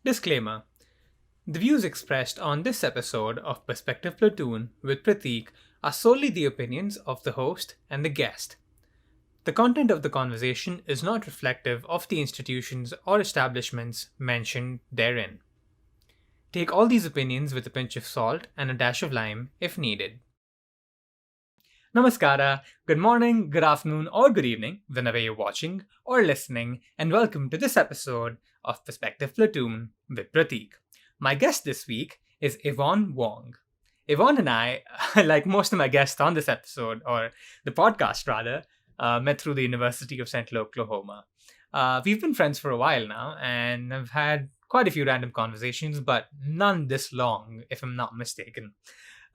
Disclaimer: the views expressed on this episode of Perspective Platoon with Prateek are solely the opinions of the host and the guest. The content of the conversation is not reflective of the institutions or establishments mentioned therein. Take all these opinions with a pinch of salt and a dash of lime if needed. Namaskara, good morning, good afternoon, or good evening, whenever you're watching or listening, and welcome to this episode of Perspective Platoon with Prateek. My guest this week is Evonne Wong. Yvonne and I, like most of my guests on this episode, or the podcast rather, met through the University of Central Oklahoma. We've been friends for a while now, and I've had quite a few random conversations, but none this long, if I'm not mistaken.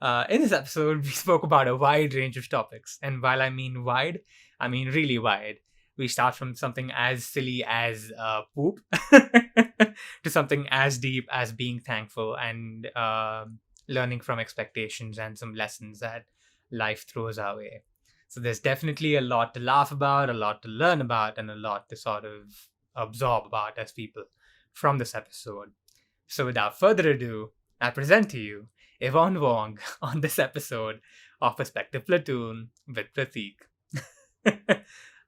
In this episode, we spoke about a wide range of topics, and while I mean wide, I mean really wide. We start from something as silly as poop to something as deep as being thankful and learning from expectations and some lessons that life throws our way. So there's definitely a lot to laugh about, a lot to learn about, and a lot to sort of absorb about as people from this episode. So without further ado, I present to you Evonne Wong on this episode of Perspective Platoon with Prateek.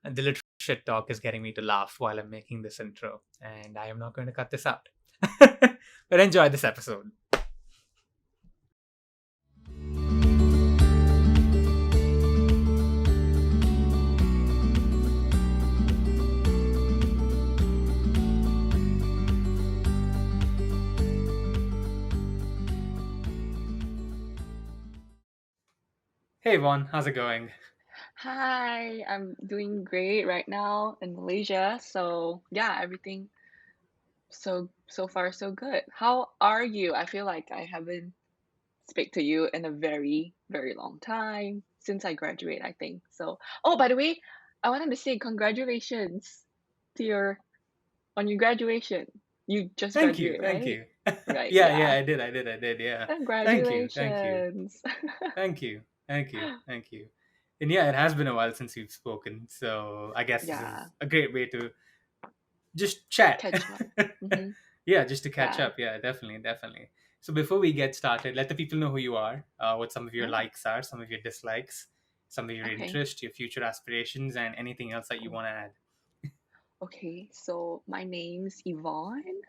And the little shit talk is getting me to laugh while I'm making this intro, and I am not going to cut this out. But enjoy this episode. Hey Vaughn, how's it going? Hi, I'm doing great right now in Malaysia. So yeah, everything so far so good. How are you? I feel like I haven't speak to you in a very long time since I graduate, I think. So, oh, by the way, I wanted to say congratulations to your on your graduation. You just Thank you, graduate, thank right? you. Right, Yeah, yeah. I did, yeah. Thank you, Congratulations. thank you, thank you. And yeah, it has been a while since we've spoken, so I guess this Yeah, is a great way to just chat. catch up. Mm-hmm. Yeah, just to catch Yeah. up. Yeah, definitely, definitely. So before we get started, let the people know who you are, what some of your Oh, likes are, some of your dislikes, some of your okay. interests, your future aspirations, and anything else that you Oh, want to add. okay. So my name's Yvonne.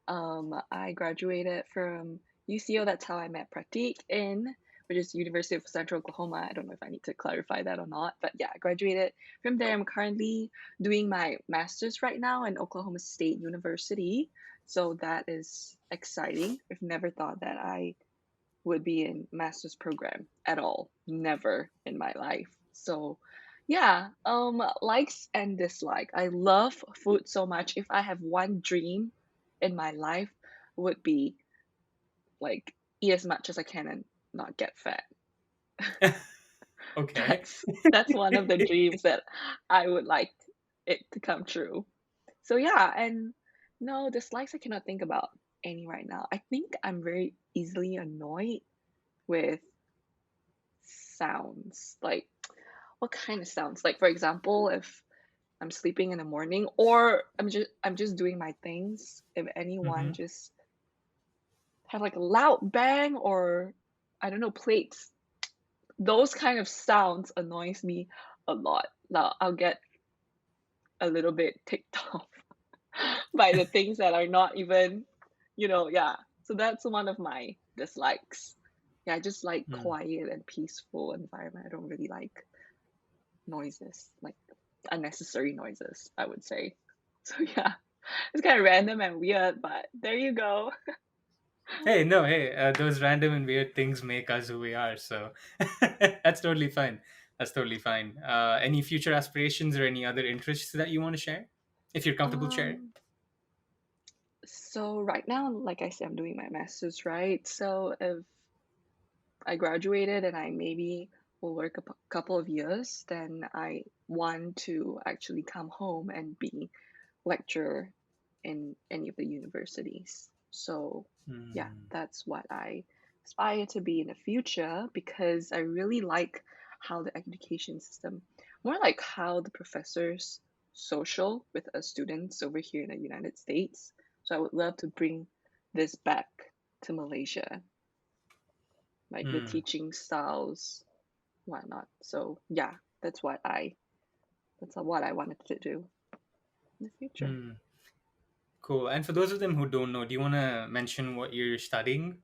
I graduated from UCO. That's how I met Prateek in, which is University of Central Oklahoma. I don't know if I need to clarify that or not, but yeah, I graduated from there. I'm currently doing my master's right now in Oklahoma State University. So that is exciting. I've never thought that I would be in master's program at all. Never in my life. So yeah, likes and dislike. I love food so much. If I have one dream in my life would be like eat as much as I can and not get fat. Okay. That's one of the dreams that I would like it to come true. So yeah, and no dislikes I cannot think about any right now. I think I'm very easily annoyed with sounds. Like what kind of sounds? Like for example, if I'm sleeping in the morning or I'm just doing my things, if anyone Hmm. just have like a loud bang or I don't know, plates, those kind of sounds annoys me a lot. Now I'll get a little bit ticked off by the things that are not even, yeah. So that's one of my dislikes. Yeah, I just like quiet and peaceful environment. I don't really like noises, like unnecessary noises, I would say. So yeah, it's kind of random and weird, but there you go. Hey, no, hey, those random and weird things make us who we are, so that's totally fine. That's totally fine. Any future aspirations or any other interests that you want to share, if you're comfortable sharing? Um, so right now, like I said, I'm doing my master's, right? So if I graduated and I maybe will work a couple of years, then I want to actually come home and be lecturer in any of the universities. So yeah, Hmm. that's what I aspire to be in the future because I really like how the education system, more like how the professors social with us students over here in the United States. So I would love to bring this back to Malaysia, like the Hmm. teaching styles, whatnot. So yeah, that's what I wanted to do in the future. Hmm. Cool. And for those of them who don't know, do you want to mention what you're studying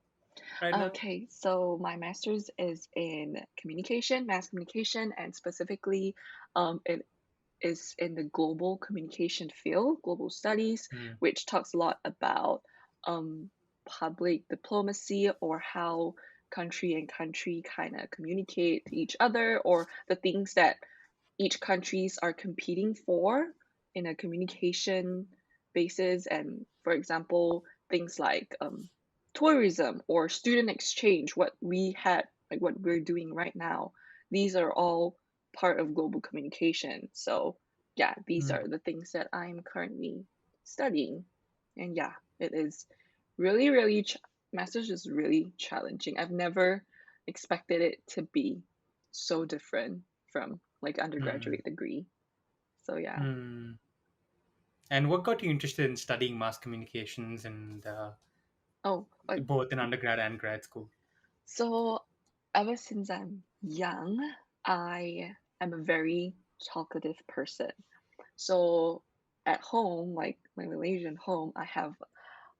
right now? Okay, so my master's is in communication, mass communication, and specifically, it is in the global communication field, global studies, Hmm. which talks a lot about um, public diplomacy or how country and country kind of communicate to each other, or the things that each countries are competing for in a communication basis. And for example, things like tourism or student exchange, what we had, like what we're doing right now, these are all part of global communication. So yeah, these Hmm. are the things that I'm currently studying. And yeah, it is really, really, master's is really challenging. I've never expected it to be so different from like Hmm. undergraduate degree. So yeah. Hmm. And what got you interested in studying mass communications and Oh, like both in undergrad and grad school? so ever since I'm young, I am a very talkative person. So at home, like my Malaysian home, I have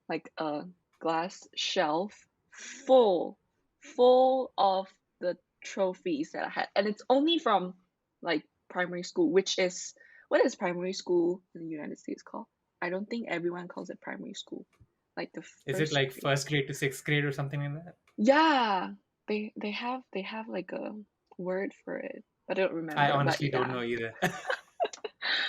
like a glass shelf full full of the trophies that I had. And it's only from like primary school, which is what is primary school in the United States called? I don't think everyone calls it primary school. Like the Is it first like grade. first grade to sixth grade or something like that? Yeah, they have like a word for it, but I don't I remember. But honestly don't yeah, know either.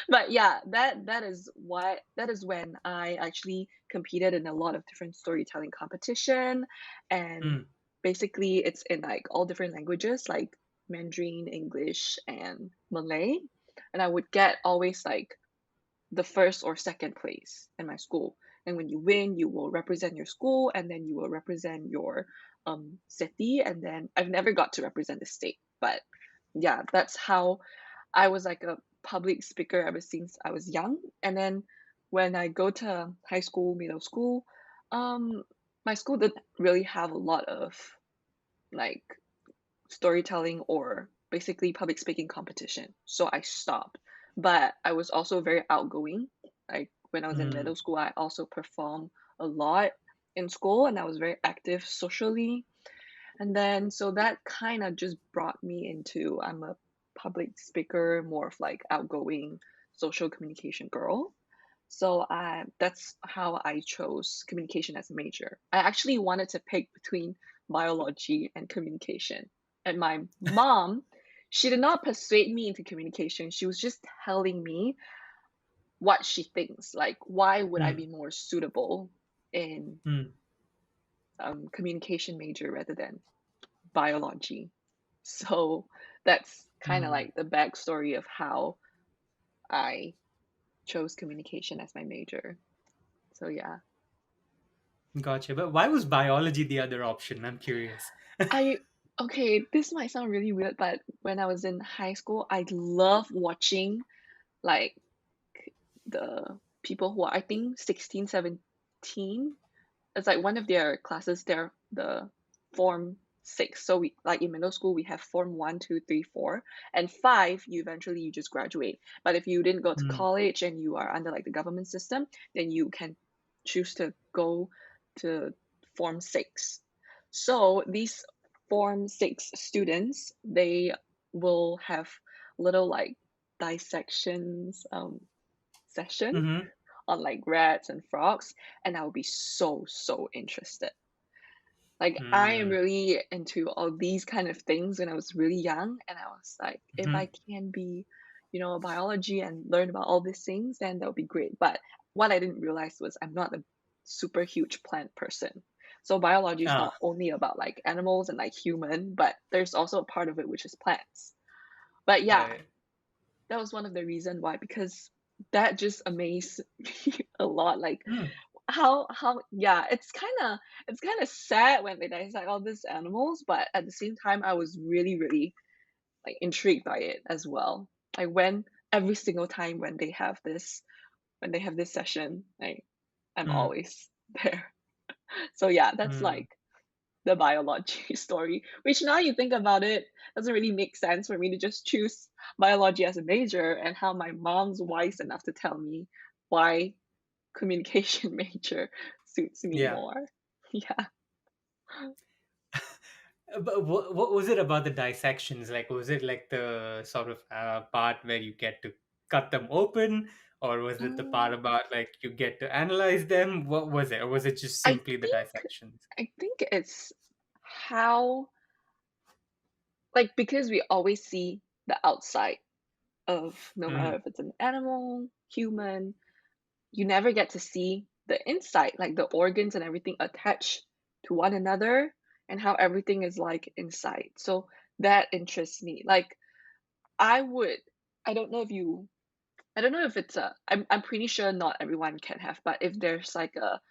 but yeah, that is when I actually competed in a lot of different storytelling competition, and Hmm. basically it's in like all different languages like Mandarin, English, and Malay, and I would get always like the first or second place in my school. And when you win, you will represent your school, and then you will represent your city, and then I've never got to represent the state, but yeah, that's how I was like a public speaker ever since I was young. And then when I go to high school, middle school, um, my school didn't really have a lot of like storytelling or basically public speaking competition. So I stopped. But I was also very outgoing. Like when I was in Hmm. middle school, I also performed a lot in school and I was very active socially. And then so that kind of just brought me into I'm a public speaker, more of like outgoing social communication girl. So that's how I chose communication as a major. I actually wanted to pick between biology and communication. And my mom, she did not persuade me into communication. She was just telling me what she thinks. Like, why would I Hmm. be more suitable in Hmm. communication major rather than biology? So that's kind of Hmm. like the backstory of how I chose communication as my major. So yeah. Gotcha. But why was biology the other option? I'm curious. I okay, this might sound really weird, but when I was in high school, I love watching like the people who are I think 16, 17. It's like one of their classes, they're the form six. So we like in middle school we have form one, two, three, four, and five, you eventually you just graduate. But if you didn't go to Hmm. college and you are under like the government system, then you can choose to go to form six. So these form six students, they will have little like dissections session Hmm. on like rats and frogs, and I would be so interested. Like I am Hmm. really into all these kind of things when I was really young, and I was like, if Hmm. I can be, a biology and learn about all these things, then that would be great. But what I didn't realize was I'm not a super huge plant person. So biology is Ah. not only about like animals and like human, but there's also a part of it which is plants. But yeah, Right. that was one of the reason why, because that just amazed me a lot. Like Hmm. how yeah, it's kind of sad when they dissect all these animals, but at the same time I was really like intrigued by it as well. Like when every single time when they have this session, like I'm Hmm. always there. So yeah, that's Mm. like the biology story, which now you think about it, doesn't really make sense for me to just choose biology as a major and how my mom's wise enough to tell me why communication major suits me Yeah. more. Yeah. But what was it about the dissections? Like, was it like the sort of part where you get to cut them open, or was it the part Um, about like you get to analyze them? What was it, or was it just I simply the think dissections? I think it's how, like, because we always see the outside of, no matter Mm, if it's an animal, human, you never get to see the inside, like the organs and everything attached to one another and how everything is like inside. So that interests me. Like I would, I don't know if you, I don't know if it's a, I'm pretty sure not everyone can have, but if there's like a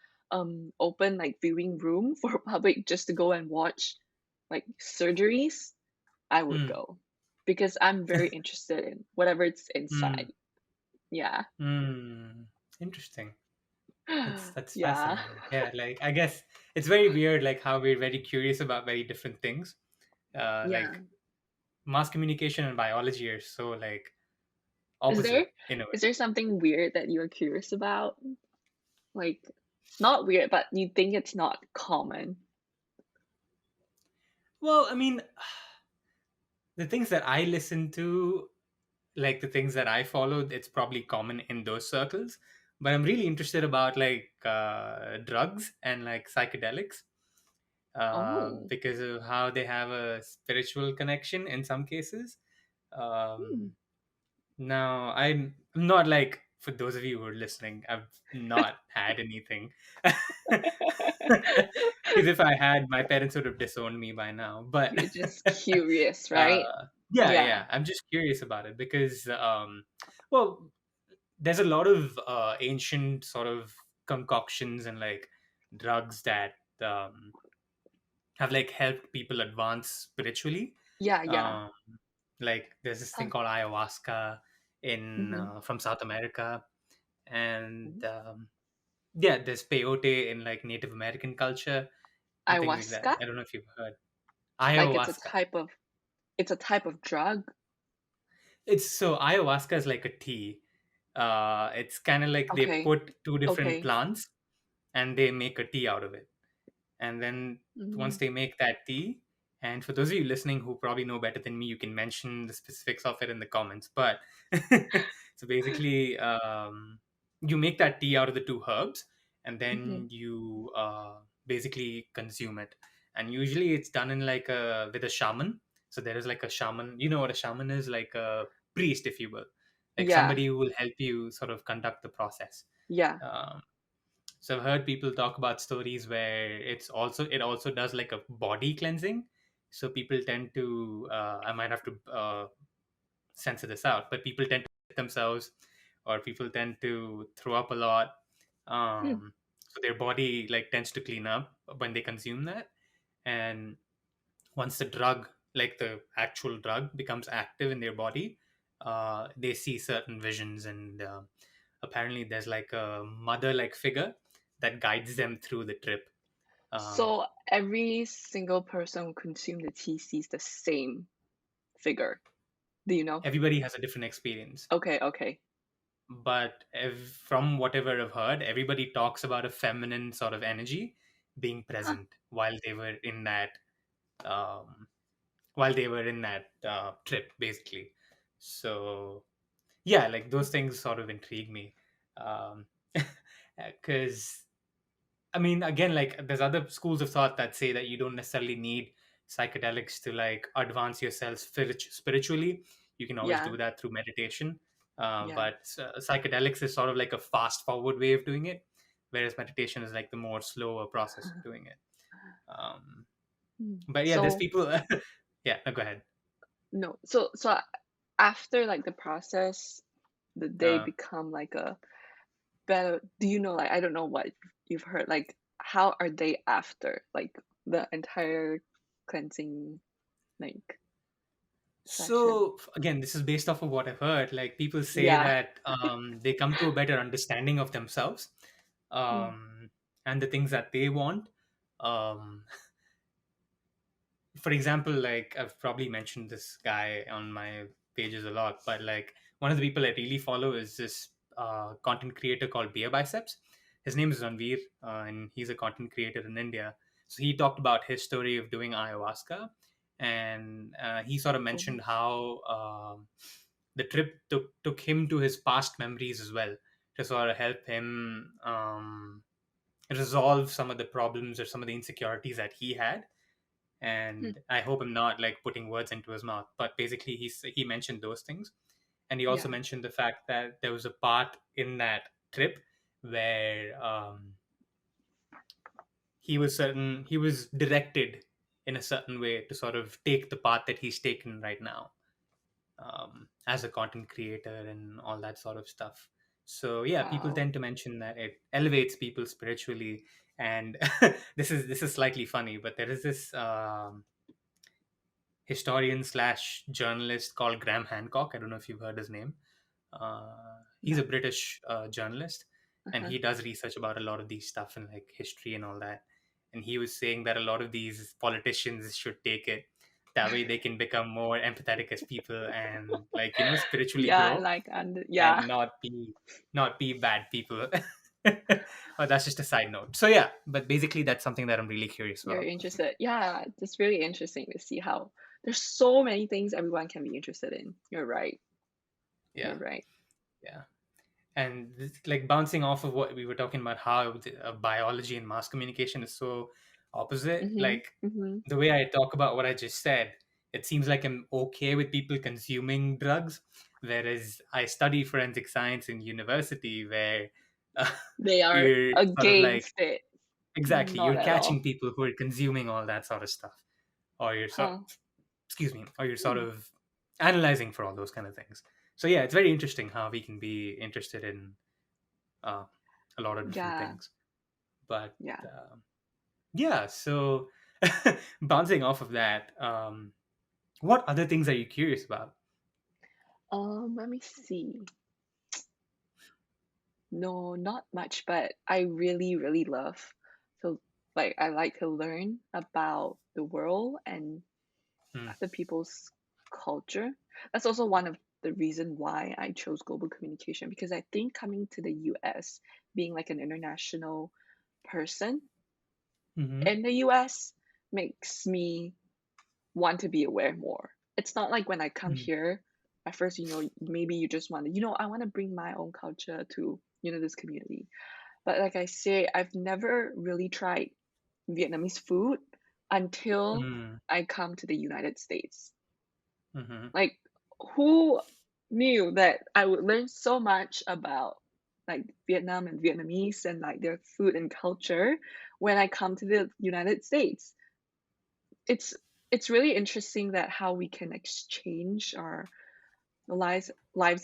open like viewing room for public just to go and watch like surgeries, I would mm, go because I'm very interested in whatever it's mm, inside. Yeah. mm. Interesting. That's Yeah. fascinating. Yeah, like I guess it's very weird, like how we're very curious about very different things. Yeah. Like mass communication and biology are so like Is there opposite in a way. is there something weird that you're curious about? Like, not weird, but you think it's not common. Well, I mean, the things that I listen to, like the things that I follow, it's probably common in those circles. But I'm really interested about like drugs and like psychedelics Oh. because of how they have a spiritual connection in some cases. Hmm. Um, Now, I'm not like, for those of you who are listening, I've not had anything. Because if I had, my parents would have disowned me by now. But You're just curious, right? yeah, Yeah. yeah, I'm just curious about it because, well, there's a lot of ancient sort of concoctions and like drugs that have like helped people advance spiritually. Yeah, yeah. Um, like there's this thing Um, called ayahuasca in mhm. from South America, and Mhm. yeah, there's peyote in like Native American culture and things like that. Ayahuasca? I don't know if you've heard Like ayahuasca. it's a type of drug? It's so ayahuasca is like a tea. It's kind of like they Okay. put two different Okay. plants and they make a tea out of it. And then once Mhm. they make that tea, and for those of you listening who probably know better than me, you can mention the specifics of it in the comments. But so basically, you make that tea out of the two herbs, and Mhm. then you basically consume it. And usually, it's done in like a with a shaman. So there is like a shaman. You know what a shaman is? Like a priest, if you will, like Yeah. somebody who will help you sort of conduct the process. Yeah. Um, so I've heard people talk about stories where it also does like a body cleansing. So people tend to I might have to censor this out, but people tend to hit themselves, or people tend to throw up a lot. Hmm. So their body like tends to clean up when they consume that, and once the drug, like the actual drug, becomes active in their body, they see certain visions, and apparently there's like a mother-like figure that guides them through the trip. Um, So every single person who consumes the tea sees the same figure. Do you know? Everybody has a different experience, Okay, okay. but from whatever I've heard, everybody talks about a feminine sort of energy being Huh. present while they were in that um, trip, basically. So yeah, like those things sort of intrigue me, because I mean, again, like there's other schools of thought that say that you don't necessarily need psychedelics to like advance yourself spiritually. You can always Yeah, do that through meditation. yeah. But psychedelics is sort of like a fast forward way of doing it, whereas meditation is like the more slower process of doing it. Um, Hmm. but yeah, there's So people. Yeah, no, go ahead. no, so after like the process, did they Uh, become like a better? Do you know, like, I don't know what you've heard, like how are they after like the entire cleansing like session? So again, this is based off of what I've heard. Like people say Yeah. that they come to a better understanding of themselves Hmm. and the things that they want. Um, for example, like I've probably mentioned this guy on my pages a lot, but like one of the people I really follow is this content creator called Beer Biceps. His name is Ranveer, and he's a content creator in India. So he talked about his story of doing ayahuasca, and he sort of Oh, mentioned how the trip took him to his past memories as well to sort of help him resolve some of the problems or some of the insecurities that he had. hmm, And I hope I'm not like putting words into his mouth, but basically he mentioned those things, and he also yeah. mentioned the fact that there was a part in that trip where he was directed in a certain way to sort of take the path that he's taken right now, as a content creator and all that sort of stuff. So yeah, people Wow. tend to mention that it elevates people spiritually, and this is slightly funny, but there is this historian slash journalist called Graham Hancock. I don't know if you've heard his name. He's a No. British journalist, and Uh-huh. he does research about a lot of these stuff and like history and all that. And he was saying that a lot of these politicians should take it. That way, they can become more empathetic as people and like spiritually Yeah, grow like and yeah, and not be bad people. But that's just a side note. So yeah, but basically that's something that I'm really curious you're about. interested. Yeah, it's really interesting to see how there's so many things everyone can be interested in. You're right. You're Yeah, right. yeah. And like bouncing off of what we were talking about, how biology and mass communication is so opposite. Mm-hmm. Like Mm-hmm. the way I talk about what I just said, it seems like I'm okay with people consuming drugs, whereas I study forensic science in university, where uh, They are you're sort of like, against it. exactly, Not you're at catching all. people who are consuming all that sort of stuff, or you're sort, Huh. excuse me, or you're sort Hmm. of analyzing for all those kind of things. So yeah, it's very interesting how we can be interested in uh, a lot of different Yeah. things. But Yeah. yeah, so bouncing off of that, what other things are you curious about? Let me see. No, not much, but I really, really love to like I like to learn about the world and Hmm. other people's culture. That's also one of the reason why I chose global communication because I think coming to the US, being like an international person Mm-hmm. in the US makes me want to be aware more. It's not like when I come Mm. here, at first, maybe you just want to, I want to bring my own culture to, this community. But like I say, I've never really tried Vietnamese food until Mm. I come to the United States. Mm-hmm. Like, who knew that I would learn so much about like Vietnam and Vietnamese and like their food and culture when I come to the United States? It's it's really interesting that how we can exchange our lives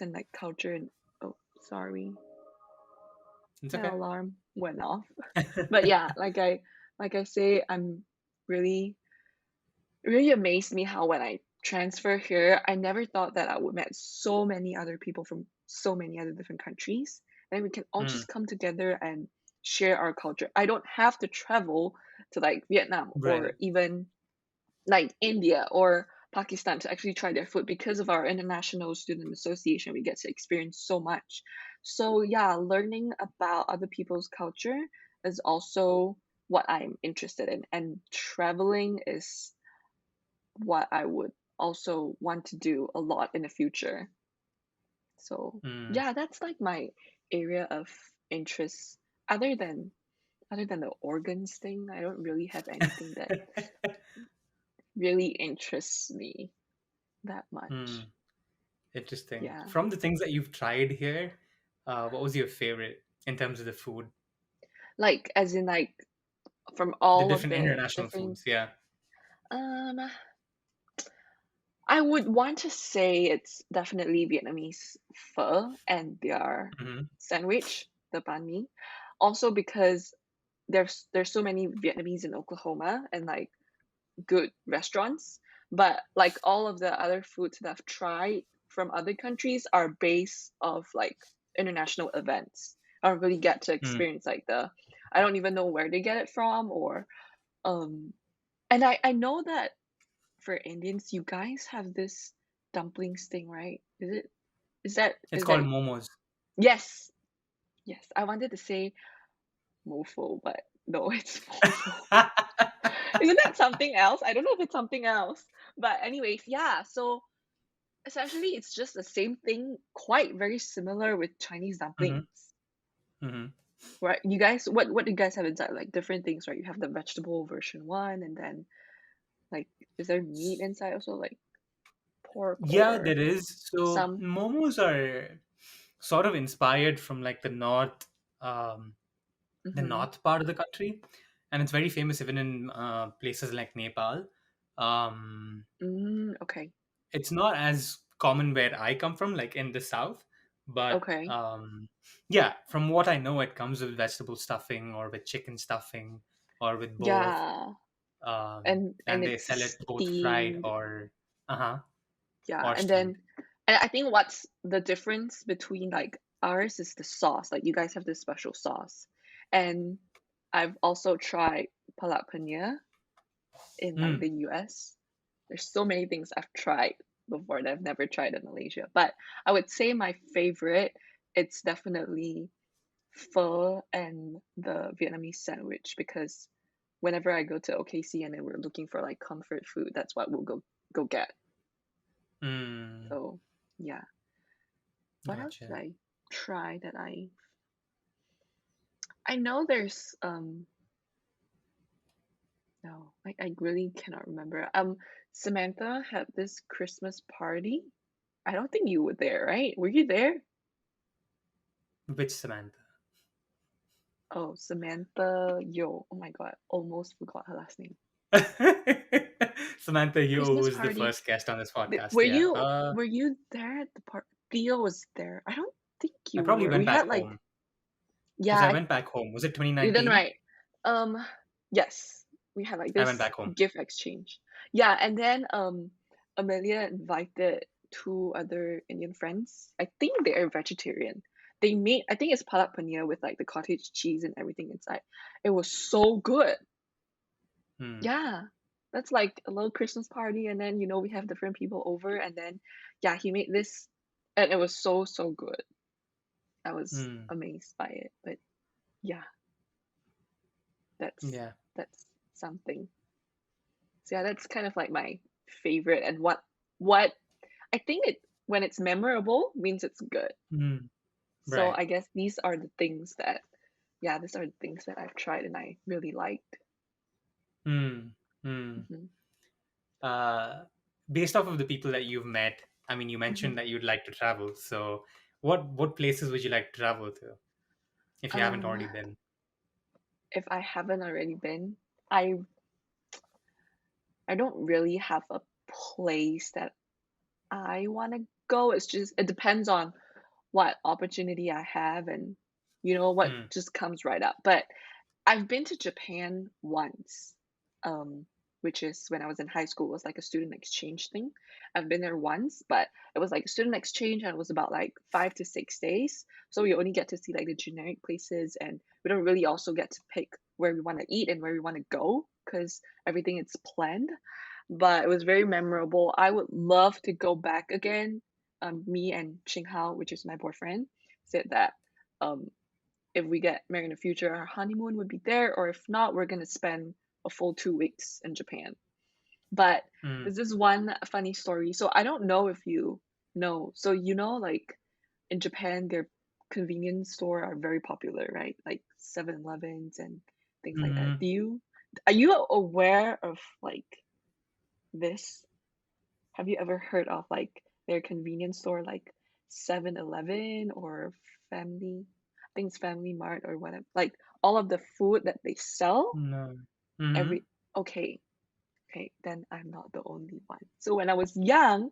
and like culture and oh sorry, It's my okay. alarm went off. But yeah, like I say, I'm really really amazed me how when I transfer here, I never thought that I would meet so many other people from so many other different countries, and we can all Mm. just come together and share our culture. I don't have to travel to like Vietnam or Right. even like India or Pakistan to actually try their food because of our international student association. We get to experience so much. So yeah, learning about other people's culture is also what I'm interested in, and traveling is what I would also want to do a lot in the future. So Mm. yeah, that's like my area of interest. Other than other than the organs thing, I don't really have anything that really interests me that much. Mm. Interesting. Yeah. From the things that you've tried here, what was your favorite in terms of the food, Like as in like from the all of different the international different foods? Yeah. um I would want to say it's definitely Vietnamese pho and their Mm-hmm. sandwich, the banh mi. Also because there's so many Vietnamese in Oklahoma and like good restaurants, but like all of the other foods that I've tried from other countries are based of like international events. I don't really get to Mm. experience like I don't even know where they get it from or Um, and I know that for Indians, you guys have this dumplings thing, right? It's Is called that momos. yes, yes. I wanted to say mofo, but no, it's mofo. Isn't that something else? I don't know if it's something else. But anyways, yeah, so essentially it's just the same thing, quite very similar with Chinese hmm dumplings. hmm Right? You guys what do you guys have inside? Like different things, right? You have the vegetable version one and then like is there meat inside also like pork Yeah, or there is. So some? momos are sort of inspired from like um, the Mhm. north part of the country, and it's very famous even in places like Nepal. Um, Okay. it's not as common where I come from, like in the south, but Okay. yeah, from what I know, it comes with vegetable stuffing or with chicken stuffing or with both, Yeah. And and they sell it's it both fried steamed. or uh-huh Yeah. or And steamed. then and I think what's the difference between like ours is the sauce. Like you guys have this special sauce. And I've also tried palak paneer in like Mm. the US. There's so many things I've tried before that I've never tried in Malaysia. But I would say my favorite, it's definitely pho and the Vietnamese sandwich because whenever I go to OKC and then we're looking for like comfort food, that's what we'll go get. Mm. So yeah. What else did Gotcha. I try that I know there's no, I really cannot remember. Samantha had this Christmas party. I don't think you were there, right? Were you there? Which Samantha? Oh, Samantha Yo. Oh my God, almost forgot her last name. Samantha Yu, Christmas who's the party. first guest on this podcast. Were Yeah. you there at the part? Theo was there. I don't think I you probably were. went We back had like home because yeah, I went back home. Was it you done 2019? right. Um, yes, we had like I went this back home. gift exchange. Yeah, and then Amelia invited two other Indian friends. I think they are vegetarian. They made I think it's palak paneer with like the cottage cheese and everything inside. It was so good. Hmm. Yeah. That's like a little Christmas party and then we have different people over and then yeah, he made this and it was so so good. I was Hmm. amazed by it. But yeah, that's Yeah. that's something. So yeah, that's kind of like my favorite and what I think it when it's memorable means it's good. Hmm. So Right. I guess these are the things that yeah, these are the things that I've tried and I really liked. Hmm. Hmm. Hmm. Uh, Based off of the people that you've met, I mean, you Hmm. mentioned that you'd like to travel. So, what places would you like to travel to if you haven't Um, already been? if I haven't already been, I I don't really have a place that I want to go. It's just it depends on what opportunity I have and what Hmm. just comes right up. But I've been to Japan once, um, which is when I was in high school. It was like a student exchange thing. I've been there once, but it was like a student exchange and it was about like 5 to 6 days. So we only get to see like the generic places and we don't really also get to pick where we want to eat and where we want to go because everything is planned. But it was very memorable. I would love to go back again. Me and Xing Hao, which is my boyfriend, said that um, if we get married in the future, our honeymoon would be there, or if not, we're gonna spend a full 2 weeks in Japan. But Hmm. there's this one funny story. So I don't know if you know. So like in Japan, their convenience store are very popular, right? Like 7-Elevens and things like that. Hmm. Are you aware of like this? Have you ever heard of like their convenience store like 7-Eleven or Family? I think it's Family Mart or whatever. Like all of the food that they sell, No. Hmm. every okay, okay, then I'm not the only one. So when I was young,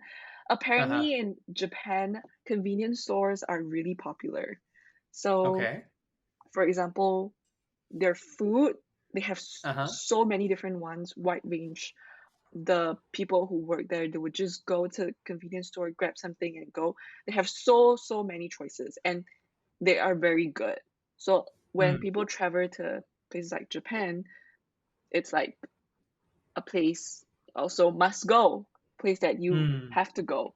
Uh-huh. apparently in Japan, convenience stores are really popular. So, Okay. for example, their food, they have Uh-huh. so many different ones, wide range. The people who work there, they would just go to the convenience store, grab something and go. They have so so many choices and they are very good. So when Hmm. people travel to places like Japan, It's like a place also must go, place that you Hmm. have to go.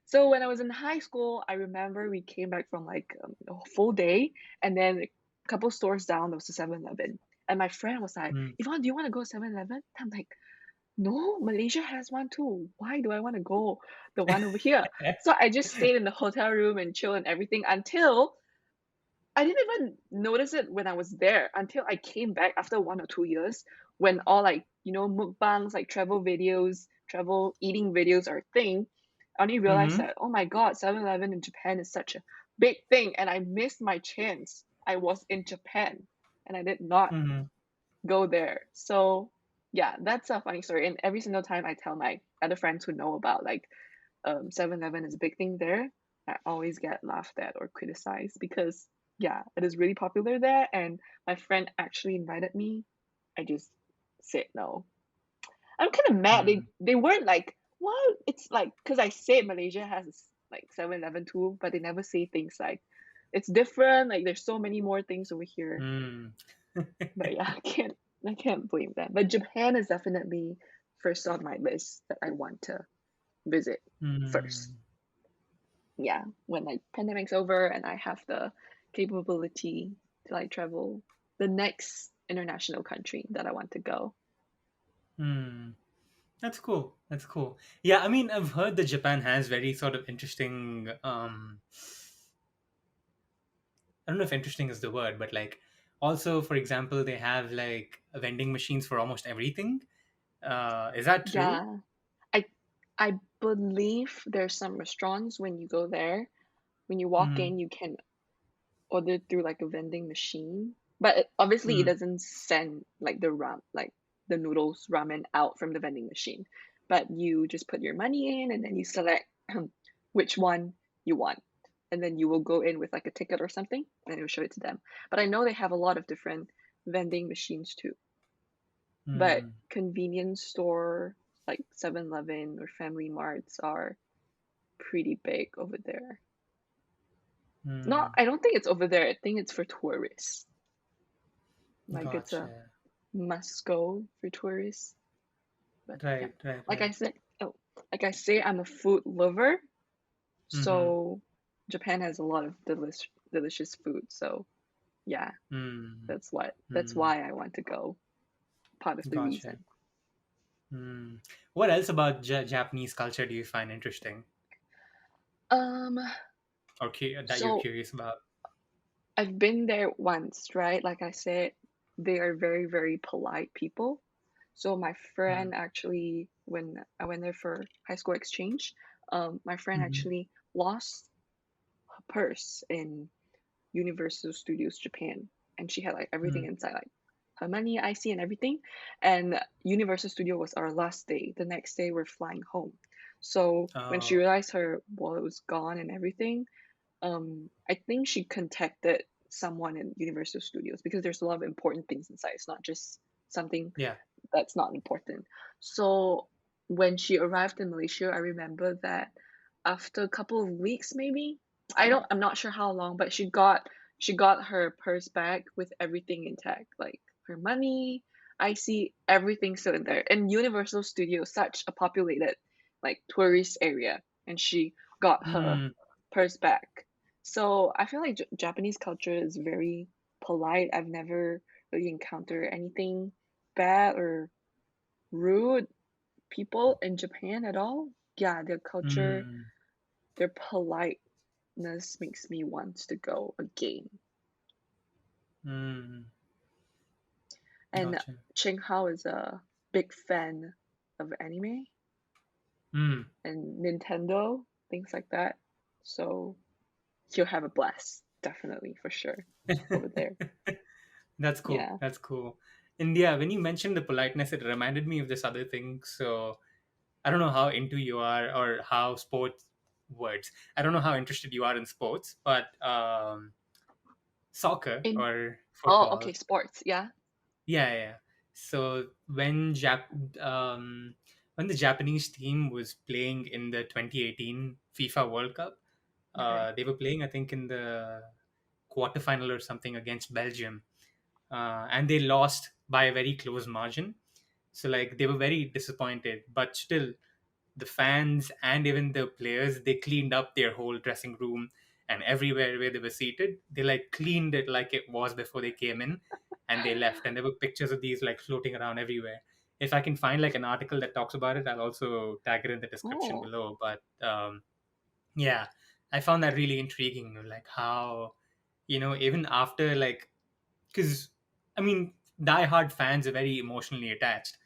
So when I was in high school, I remember we came back from like a full day, and then a couple stores down there was a 7-Eleven. And my friend was like, Hmm. Yvonne, do you want to go 7-Eleven? I'm like, no, Malaysia has one too. Why do I want to go the one over here? So I just stayed in the hotel room and chill and everything until I didn't even notice it when I was there until I came back after 1 or 2 years when all like, mukbangs, like travel videos, travel eating videos are a thing. I only realized Mm-hmm. that, oh my God, 7-Eleven in Japan is such a big thing. And I missed my chance. I was in Japan and I did not Mm-hmm. go there. So yeah, that's a funny story. And every single time I tell my other friends who know about like 7-Eleven is a big thing there, I always get laughed at or criticized because yeah, it is really popular there. And my friend actually invited me. I just said no. I'm kind of mad. Hmm. They weren't like, what? It's like because I said Malaysia has like 7-Eleven too, but they never say things like it's different. Like there's so many more things over here. Hmm. But yeah, I can't blame them. But Japan is definitely first on my list that I want to visit first. Hmm. Yeah, when like pandemic's over and I have the capability to like travel the next international country that I want to go. Hmm. That's cool. That's cool. Yeah, I mean, I've heard that Japan has very sort of interesting. I don't know if interesting is the word, but like, also, for example, they have like vending machines for almost everything. Is that true? Yeah, I I believe there's some restaurants when you go there, when you walk Hmm. in, you can order through like a vending machine. But obviously it Hmm. doesn't send like the noodles ramen out from the vending machine. But you just put your money in and then you select which one you want. And then you will go in with like a ticket or something and it will show it to them. But I know they have a lot of different vending machines too. But Hmm. convenience store like 7-Eleven or Family Marts are pretty big over there. Not, Hmm. I don't think it's over there. I think it's for tourists. Like it's a Gotcha. must go for tourists. But yeah, Right. Right. like I Right. said, oh, like I say, I'm a food lover, Mm-hmm. so Japan has a lot of delicious food. So yeah, Hmm. that's Hmm. why I want to go. Part of the Gotcha. reason. Hmm. What else about Japanese culture do you find interesting, Um, or that you're so curious about? I've been there once, right? Like I said, they are very, very polite people. So my Hmm. friend actually, when I went there for high school exchange, my friend Mm-hmm. actually lost her purse in Universal Studios Japan, and she had like everything Hmm. inside, like her money, IC, and everything. And Universal Studio was our last day. The next day we're flying home. So when she Oh. realized her wallet was gone and everything, I think she contacted someone in Universal Studios because there's a lot of important things inside. It's not just something Yeah. that's not important. So when she arrived in Malaysia, I remember that after a couple of weeks, maybe I'm not sure how long, but she got her purse back with everything intact, like her money. I see everything still in there. And Universal Studios, such a populated like tourist area, and she got her Hmm. purse back. So I feel like Japanese culture is very polite. I've never really encountered anything bad or rude people in Japan at all. Yeah, their culture, Hmm. their politeness makes me want to go again. Hmm. And Gotcha. Cheng Hao is a big fan of anime Hmm. and Nintendo, things like that. So he'll have a blast, definitely, for sure, over there. That's cool. Yeah. That's cool. And yeah, when you mentioned the politeness, it reminded me of this other thing. So I don't know how into you are or how sports words. I don't know how interested you are in sports, but soccer In or Oh, football. okay, sports. Yeah. Yeah, yeah. Yeah. So when the Japanese team was playing in the 2018 FIFA World Cup, Okay. they were playing I think in the quarterfinal or something against Belgium, and they lost by a very close margin. So like they were very disappointed, but still the fans and even the players, they cleaned up their whole dressing room, and everywhere where they were seated, they like cleaned it like it was before they came in, and they left. And there were pictures of these like floating around everywhere. If I can find like an article that talks about it, I'll also tag it in the description Oh, below. But yeah, I found that really intriguing, like how, even after like, because I mean, die-hard fans are very emotionally attached,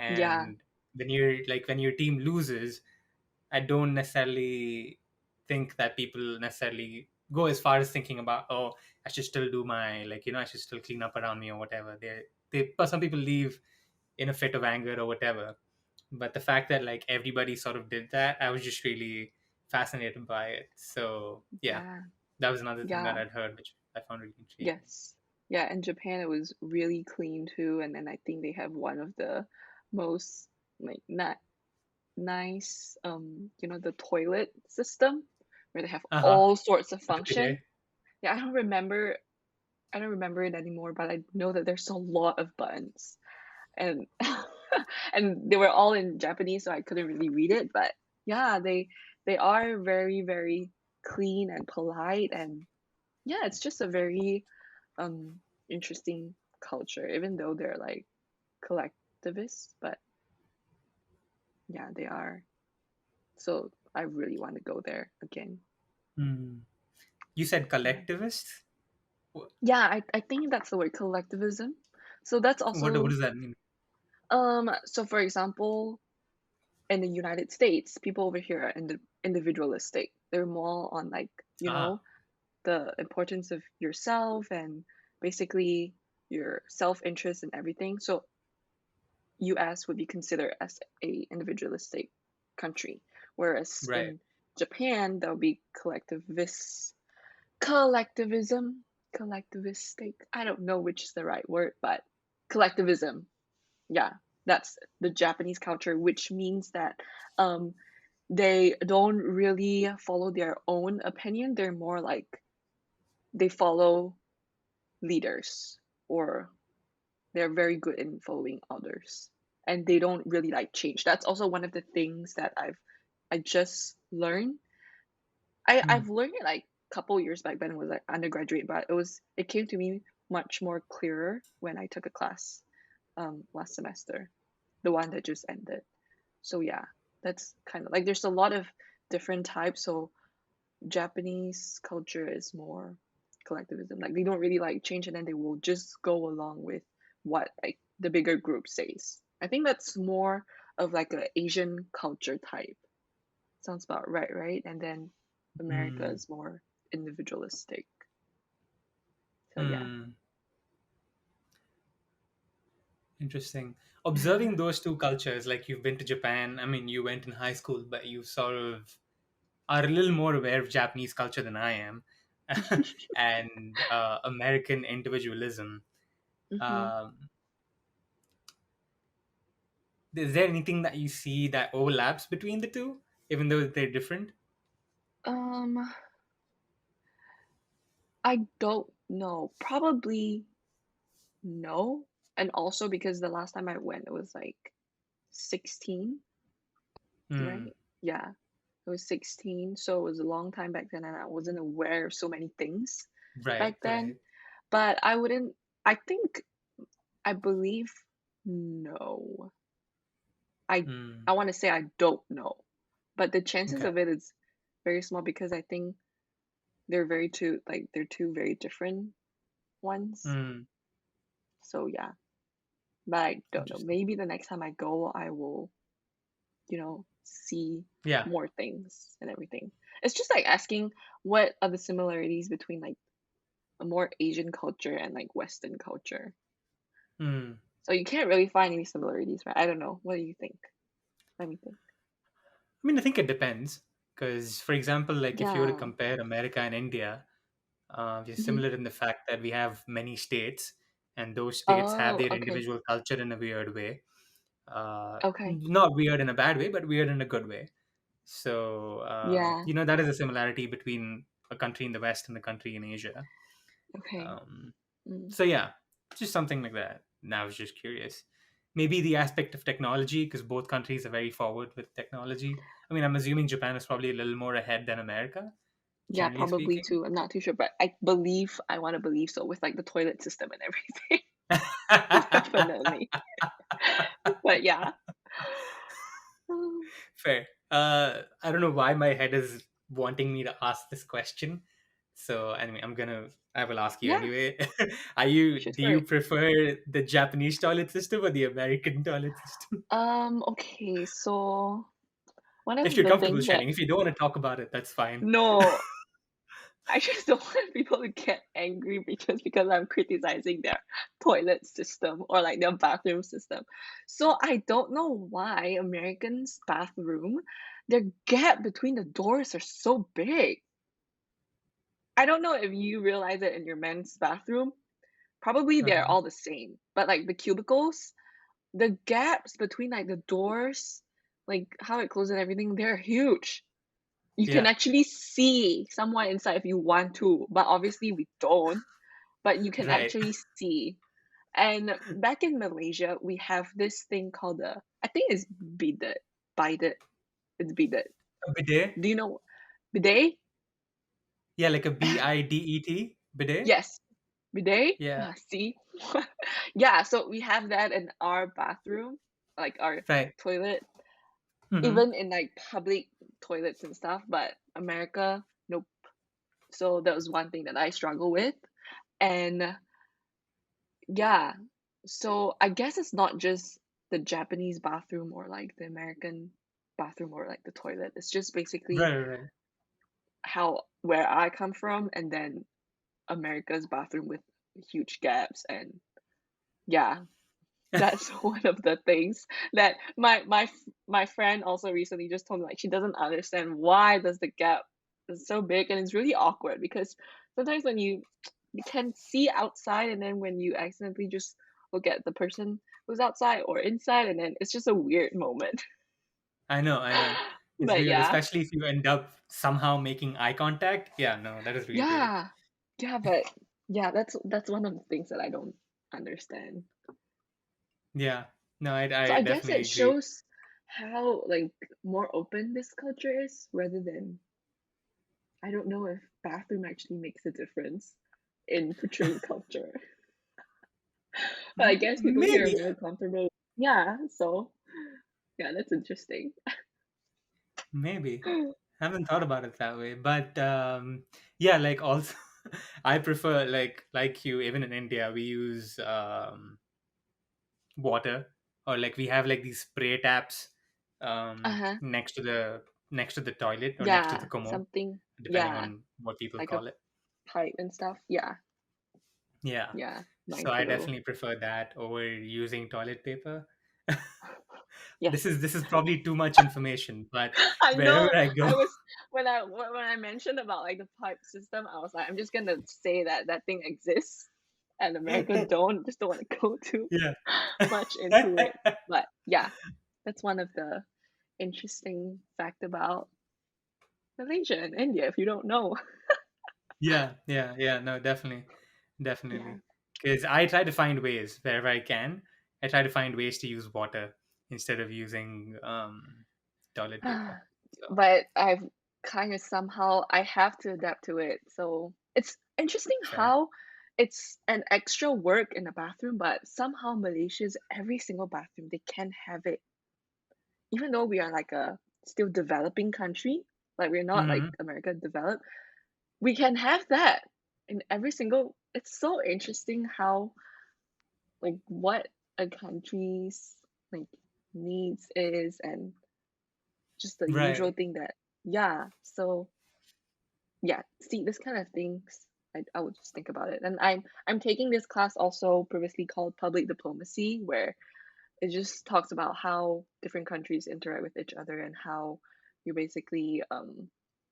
yeah, and when your team loses, I don't necessarily think that people necessarily go as far as thinking about, oh, I should still do my, like, I should still clean up around me or whatever. But some people leave in a fit of anger or whatever. But the fact that like everybody sort of did that, I was just really fascinated by it. So yeah, yeah, that was another thing that yeah, I'd heard, which I found really intriguing. yes. Yeah, in Japan it was really clean too, and then I think they have one of the most like not nice the toilet system where they have Uh huh. all sorts of With the function. bidet. Yeah, I don't remember it anymore, but I know that there's a lot of buttons. And and they were all in Japanese, so I couldn't really read it, but yeah, they are very, very clean and polite, and yeah, it's just a very um interesting culture, even though they're like collectivists, but yeah, they are. So I really want to go there again. Hmm. You said Yeah. collectivist. Wh- Yeah, I think that's the word collectivism. So that's What also does that mean? so for example, in the United States, people over here are individualistic. They're more on like, Ah, the importance of yourself and basically your self-interest and everything. So US would be considered as a individualistic country, whereas right. in Japan that would be collectivism, collectivistic. I don't know which is the right word, but collectivism. Yeah, that's the Japanese culture, which means that um they don't really follow their own opinion. They're more like they follow leaders, or they're very good in following others, and they don't really like change. That's also one of the things that I just learned. Hmm. I've learned it like a couple years back when I was like undergraduate, but it came to me much more clearer when I took a class last semester, the one that just ended. So yeah, that's kind of like there's a lot of different types. So Japanese culture is more collectivism. Like they don't really like change, and then they will just go along with what like the bigger group says. I think that's more of like a Asian culture type. Sounds about right, right? And then America Hmm. is more individualistic. So yeah. Hmm. Interesting. Observing those two cultures, like you've been to Japan, I mean, you went in high school, but you sort of are a little more aware of Japanese culture than I am, and American individualism. hmm Um, is there anything that you see that overlaps between the two, even though they're different? Um, I don't know. Probably no. And also because the last time I went, it was like 16, Hmm. right? Yeah. I was 16, so it was a long time back then, and I wasn't aware of so many things Right. back then. Right. But I wouldn't, I think, I believe no. I Hmm. I want to say I don't know, but the chances Okay. of it is very small because I think they're two very different ones. Hmm. So yeah, but I don't know. Interesting. Maybe the next time I go, I will, see Yeah. more things and everything. It's just like asking what are the similarities between like a more Asian culture and like Western culture. Hmm. So you can't really find any similarities, right? I don't know. What do you think? Let me think. I mean, I think it depends. Because, for example, like if you were to Yeah. compare America and India, we're hmm similar in the fact that we have many states, and those states have Oh, their okay. individual culture in a weird way. Okay. Not weird in a bad way, but weird in a good way. So, Yeah. that is a similarity between a country in the West and a country in Asia. Okay. Um, Mm. so, yeah, just something like that. Now I was just curious. Maybe the aspect of technology, because both countries are very forward with technology. I mean, I'm assuming Japan is probably a little more ahead than America, Yeah, generally probably speaking. too. I'm not too sure, but I want to believe so with like the toilet system and everything. Definitely. But yeah. Um, Fair. I don't know why my head is wanting me to ask this question. So anyway, I will ask you yeah, anyway. shoot Do for you it. prefer the Japanese toilet system or the American toilet system? Okay, so one of If you're the comfortable things that sharing. If you don't want to talk about it, that's fine. no, I just don't want people to get angry because I'm criticizing their toilet system or like their bathroom system. So I don't know why Americans' bathroom, their gap between the doors are so big. I don't know if you realize it in your men's bathroom. Probably they're Uh-huh. all the same, but like the cubicles, the gaps between like the doors, like how it closes and everything, they're huge. You can Yeah. actually see someone inside if you want to, but obviously we don't. But you can Right. actually see. And back in Malaysia, we have this thing called I think it's bidet. Bidet. It's bidet. A bidet? Do you know bidet? Yeah, like a bidet? Bidet? Yes. Bidet? Yeah. See? Yeah, so we have that in our bathroom, like our Right. toilet, Mm-hmm. even in like public toilets and stuff, but America, nope. So that was one thing that I struggle with. And yeah, so I guess it's not just the Japanese bathroom or like the American bathroom or like the toilet. It's just basically Right, right, right. how where I come from and then America's bathroom with huge gaps and yeah, that's one of the things that my friend also recently just told me like she doesn't understand why does the gap is so big and it's really awkward because sometimes when you can see outside and then when you accidentally just look at the person who's outside or inside and then it's just a weird moment. I know, I know. It's But weird, yeah. especially if you end up somehow making eye contact. Yeah, no, that is really weird. Yeah. Yeah, but yeah, that's one of the things that I don't understand. Yeah. No, So I I guess definitely it agree. shows how like more open this culture is rather than I don't know if bathroom actually makes a difference in portraying culture. But I guess people here are Maybe. more comfortable. Yeah, so yeah, that's interesting. Maybe. Haven't thought about it that way. But yeah, like also I prefer like you, even in India, we use water, or like we have like these spray taps Uh-huh. next to the toilet or next to the Yeah, commode, something. depending Yeah, on what people like a call it. pipe and stuff. Yeah, Yeah. yeah, mine So I too. definitely prefer that over using toilet paper. Yes. This is probably too much information, but I wherever know. I go, I was when I mentioned about like the pipe system, I was like, I'm just gonna say that that thing exists, and America don't just don't want to go too yeah. much into it. But yeah, that's one of the interesting fact about Malaysia and India. If you don't know, Yeah, yeah, yeah. No, definitely, yeah. definitely. Because I try to find ways wherever I can. I try to find ways to use water instead of using toilet paper. So But I've kind of somehow I have to adapt to it. So it's interesting fair. how it's an extra work in the bathroom, but somehow Malaysia's every single bathroom they can have it. Even though we are like a still developing country, like we're not like Hmm. America developed, we can have that in every single it's so interesting how like what a country's like needs is and just the usual Right. thing that yeah so yeah see this kind of things I would just think about it and I'm taking this class also previously called public diplomacy where it just talks about how different countries interact with each other and how you basically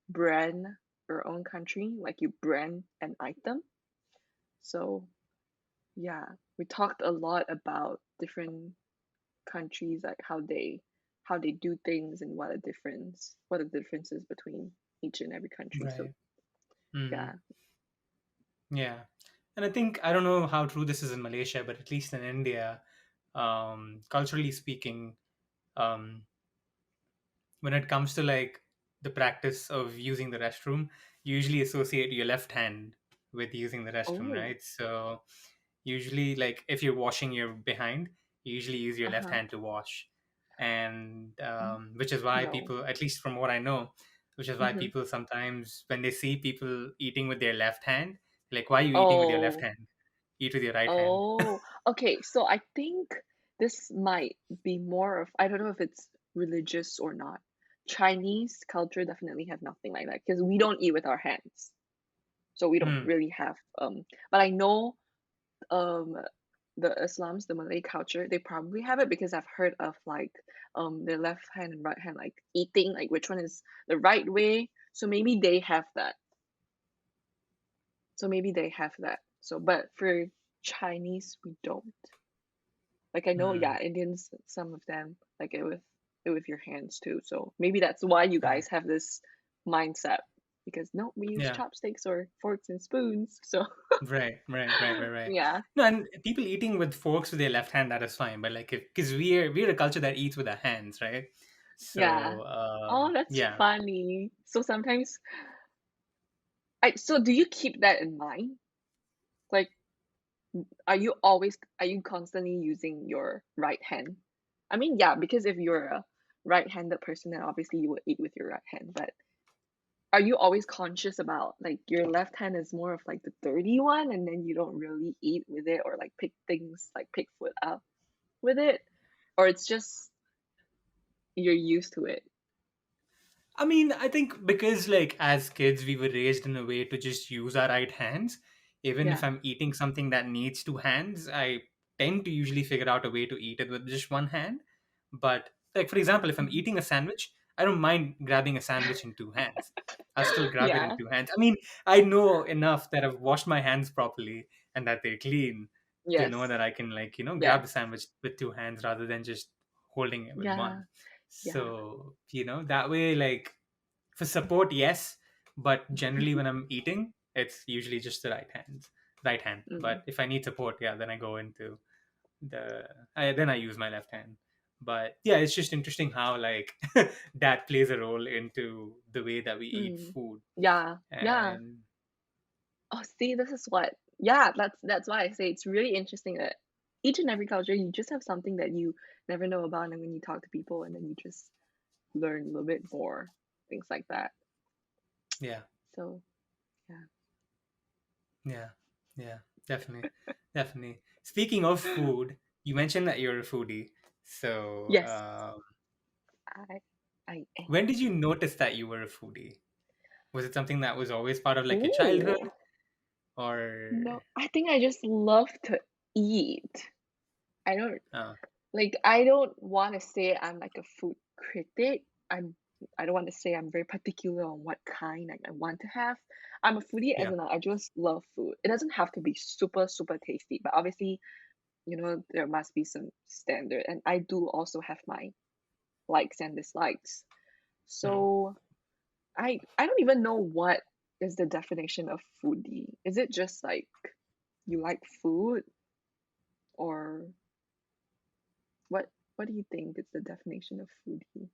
brand your own country like you brand an item so yeah we talked a lot about different countries like how they do things and what are the differences between each and every country so Right. Hmm. yeah Yeah. And I think, I don't know how true this is in Malaysia, but at least in India, culturally speaking, um, when it comes to like the practice of using the restroom, you usually associate your left hand with using the restroom, Oh, right? So usually, like if you're washing your behind, you usually use your left uh-huh. hand to wash, and Mm, which is why no. people, at least from what I know, which is why Mm-hmm. people sometimes when they see people eating with their left hand, like, why are you eating with your left Oh, hand? Eat with your right hand. oh. Okay, so I think this might be more of, I don't know if it's religious or not. Chinese culture definitely have nothing like that because we don't eat with our hands. So we don't Hmm. really have but I know um the Islams, the Malay culture, they probably have it because I've heard of like their left hand and right hand like eating, like which one is the right way. So maybe they have that. So maybe they have that. So but for Chinese we don't. Like I know, Hmm. yeah, Indians, some of them like it with your hands too. So maybe that's why you Yeah. guys have this mindset because no, we use Yeah. chopsticks or forks and spoons. So Right. yeah, No, and people eating with forks with their left hand, that is fine. But like, if because we're a culture that eats with our hands, right? yeah. So Oh, that's yeah. funny. So sometimes I so do you keep that in mind? Like, are you constantly using your right hand? I mean, yeah, because if you're a right-handed person, then obviously you would eat with your right hand. But are you always conscious about like your left hand is more of like the dirty one, and then you don't really eat with it or like pick things like pick food up with it, or it's just you're used to it? I mean, I think because like as kids we were raised in a way to just use our right hands. Even if Yeah. I'm eating something that needs two hands, I tend to usually figure out a way to eat it with just one hand. But like for example, if I'm Mhm. eating a sandwich, I don't mind grabbing a sandwich in two hands. I'll still grab it in Yeah. two hands. I mean, I know enough that I've washed my hands properly and that they're clean to know Yes. that I can, like, Yeah. grab a sandwich with two hands rather than just holding it with Yeah. one. Yeah. So, that way, like, for support, yes, but generally when I'm eating, it's usually just the right hand. Mm. But if I need support, yeah, then I go into then I use my left hand. But yeah, it's just interesting how like that plays a role into the way that we eat Mm. food. Yeah. Yeah. And Oh, see, this is what, yeah, that's why I say it's really interesting that each and every culture, you just have something that you never know about, and when you talk to people, and then you just learn a little bit more, things like that. yeah, So, yeah. yeah, yeah, definitely, definitely. Speaking of food, you mentioned that you're a foodie. So, Yes, I I when am. did you notice that you were a foodie? Was it something that was always part of like your childhood, Ooh, or no, I think I just love to eat. I don't uh, I don't want to say I'm like a food critic. I don't want to say I'm very particular on what kind I want to have. I'm a foodie as yeah, in I just love food. It doesn't have to be super super tasty, but obviously, there must be some standard. And I do also have my likes and dislikes. mhm. So I don't even know what is the definition of foodie. Is it just like you like food, or what do you think is the definition of foodie?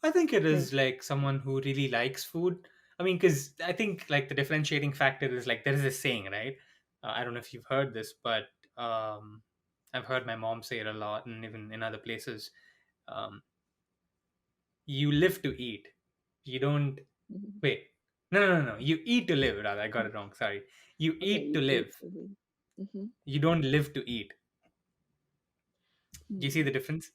I think it Maybe. is like someone who really likes food. I mean, because I think like the differentiating factor is like there is a saying, right? I don't know if you've heard this, but um, I've heard my mom say it a lot, and even in other places. Um, you live to eat. You don't Mhm. wait. No. You eat to live. Rather, I got it wrong. Sorry. You Okay, eat to you eat live. really. Mm-hmm. You don't live to eat. Do you see Hmm. the difference?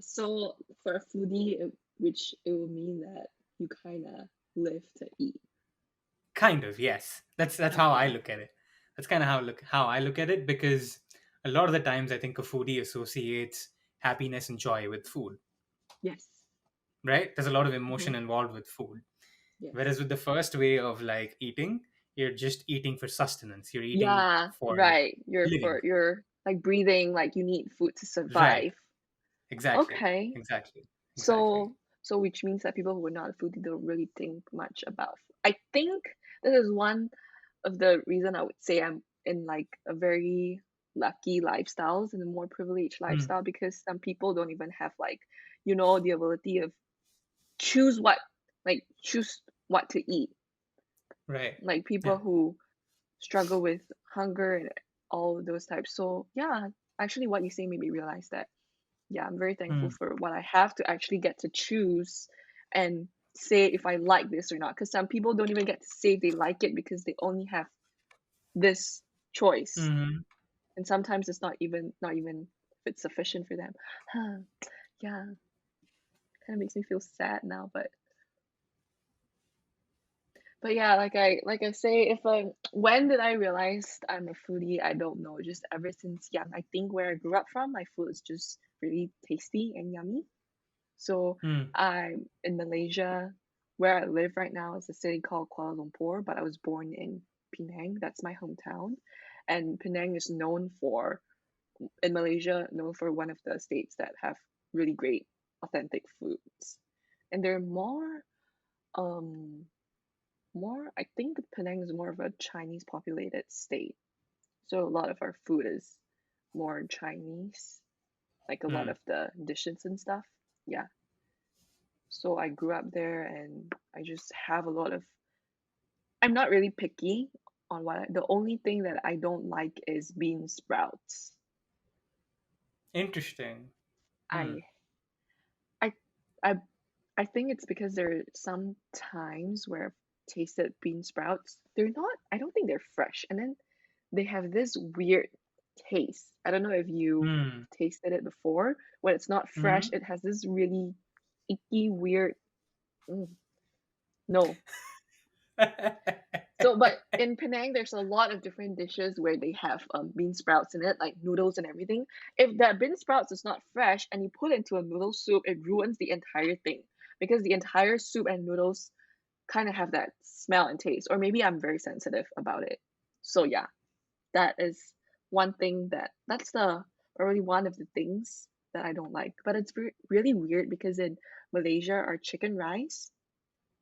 So for a foodie, which it will mean that you kind of live to eat. Kind of, yes. That's how I Okay. look at it. That's kind of how I look at it, because a lot of the times I think a foodie associates happiness and joy with food, Yes. right? There's a lot of Mm-hmm. emotion involved with food. Yes. Whereas with the first way of like eating, you're just eating for sustenance. You're eating Yeah, for right. living. You're like breathing, like you need food to Right. survive. Exactly. Okay. Exactly. Exactly. So which means that people who are not a foodie don't really think much about I think this is one. of the reason I would say I'm in like a very lucky lifestyles and a more privileged Mm, lifestyle, because some people don't even have like, the ability of choose what choose what to eat. right. Like people Yeah. who struggle with hunger and all of those types. So yeah, actually what you say made me realize that yeah, I'm very thankful Mm, for what I have to actually get to choose and say if I like this or not. Because some people don't even get to say if they like it because they only have this choice. mhm. And sometimes it's not even if it's sufficient for them. Yeah, kind of makes me feel sad now, but yeah, like I say, if I when did I realize I'm a foodie? I don't know. Just ever since young. I think where I grew up from, my food is just really tasty and yummy. So Mm, I'm in Malaysia. Where I live right now is a city called Kuala Lumpur, but I was born in Penang. That's my hometown. And Penang is known for, in Malaysia, known for one of the states that have really great authentic foods. And they're um I think Penang is more of a Chinese populated state. So a lot of our food is more Chinese, like a lot mm, of the dishes and stuff. Yeah. So I grew up there and I just have a lot of, I'm not really picky on the only thing that I don't like is bean sprouts. interesting. Mm, I I I I think it's because there are some times where I've tasted bean sprouts. I don't think they're fresh. And then they have this weird taste. I don't know if you mm, tasted it before. When it's not fresh, mhm. it has this really icky, weird. Mm, no. So, but in Penang, there's a lot of different dishes where they have bean sprouts in it, like noodles and everything. If that bean sprouts is not fresh and you put it into a noodle soup, it ruins the entire thing because the entire soup and noodles kind of have that smell and taste. Or maybe I'm very sensitive about it. So yeah, that is one thing that's the probably one of the things that I don't like. But it's really weird because in Malaysia, our chicken rice,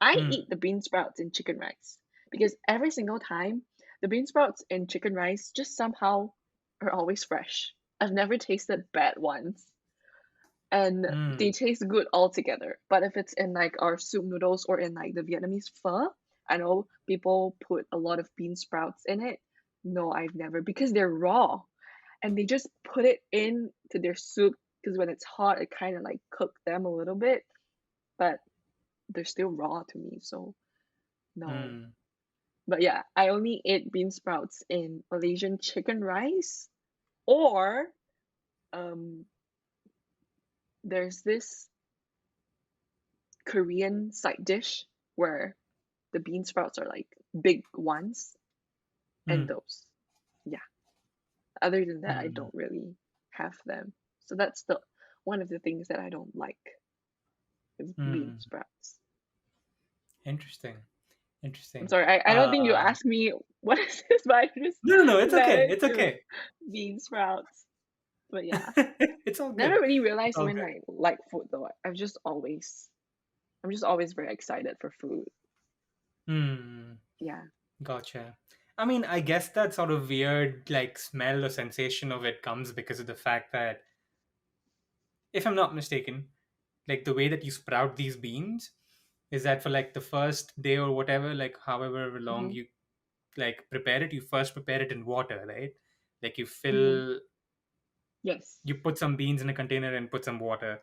I Mm, eat the bean sprouts in chicken rice because every single time the bean sprouts in chicken rice just somehow are always fresh. I've never tasted bad ones and they mm, taste good altogether. But if it's in like our soup noodles or in like the Vietnamese pho, I know people put a lot of bean sprouts in it. No, I've never because they're raw and they just put it into their soup because when it's hot, it kind of like cook them a little bit, but they're still raw to me. So no. mm, But yeah, I only ate bean sprouts in Malaysian chicken rice or um there's this Korean side dish where the bean sprouts are like big ones and mm, those. Yeah. Other than that, I mm, don't really have them. So that's the one of the things that I don't like is bean mm. sprouts. Interesting. I'm Interesting. sorry, I don't think you asked me what is this, but I just No, no, no. It's led okay. it It's to okay. bean sprouts. But yeah. It's all Never good. really It's realized all when good. I like food though. I'm just always very excited for food. Hmm. Yeah. Gotcha. I mean, I guess that sort of weird, like, smell or sensation of it comes because of the fact that, if I'm not mistaken, like, the way that you sprout these beans is that for, like, the first day or whatever, like, however long Mm-hmm. you, like, prepare it, you first prepare it in water, right? Like, Mm-hmm. Yes. you put some beans in a container and put some water.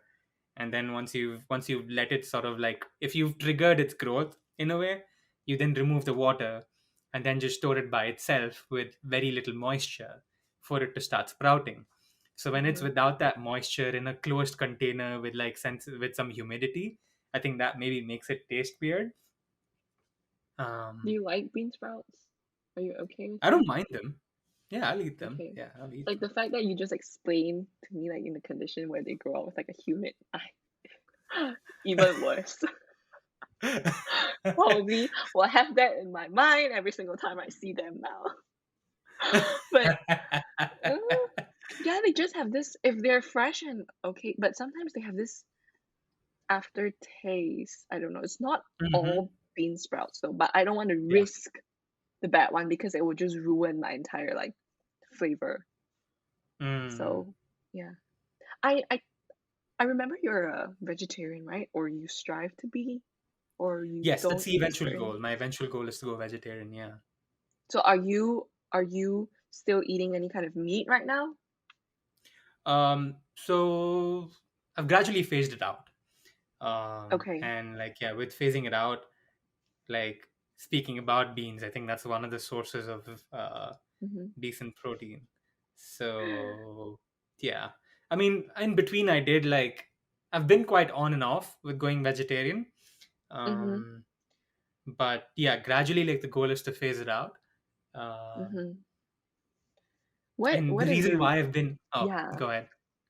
And then once you've let it sort of like, if you've triggered its growth in a way, you then remove the water and then just store it by itself with very little moisture for it to start sprouting. So when it's Mm-hmm. without that moisture in a closed container with like with some humidity, I think that maybe makes it taste weird. Do um you like bean sprouts? Are you okay with I don't them? mind them. Yeah, I'll eat them. Okay. Yeah, I'll eat Like the fact that you just explained to me like in the condition where they grow up with like a humid even worse. them. Probably will have that in my mind every single time I see them now. But uh, yeah, they just have this if they're fresh and okay, but sometimes they have this aftertaste. I don't know. It's not Hmm. all bean sprouts though, but I don't want to Yeah. risk. the bad one because it would just ruin my entire like flavor. Mm. So yeah. I I I remember you're a vegetarian, right? Or you strive to be, or you Yes, that's don't the eat eventual certain. goal. My eventual goal is to go vegetarian. Yeah. So are you still eating any kind of meat right now? So I've gradually phased it out. Okay. And like, yeah, with phasing it out, like speaking about beans, I think that's one of the sources of Mm-hmm. decent protein. So yeah, I mean, in between, I did like I've been quite on and off with going vegetarian. Mm-hmm. Um, but yeah, gradually, like the goal is to phase it out. Um, Mm-hmm. What and the what is reason the why I've been, oh, yeah. go ahead.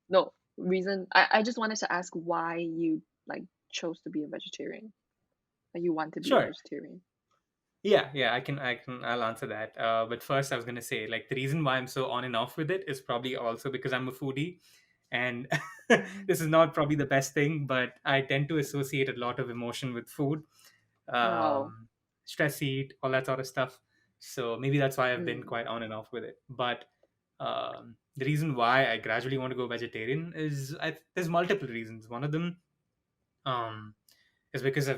No, reason I just wanted to ask why you like chose to be a vegetarian. Like you want to be a Sure. vegetarian. Yeah, I'll answer that. But first, I was gonna say, like, the reason why I'm so on and off with it is probably also because I'm a foodie, and Mm. this is not probably the best thing, but I tend to associate a lot of emotion with food, Wow. um, stress eat, all that sort of stuff. So maybe that's why I've been Mm. quite on and off with it. But the reason why I gradually want to go vegetarian is there's multiple reasons. One of them um, is because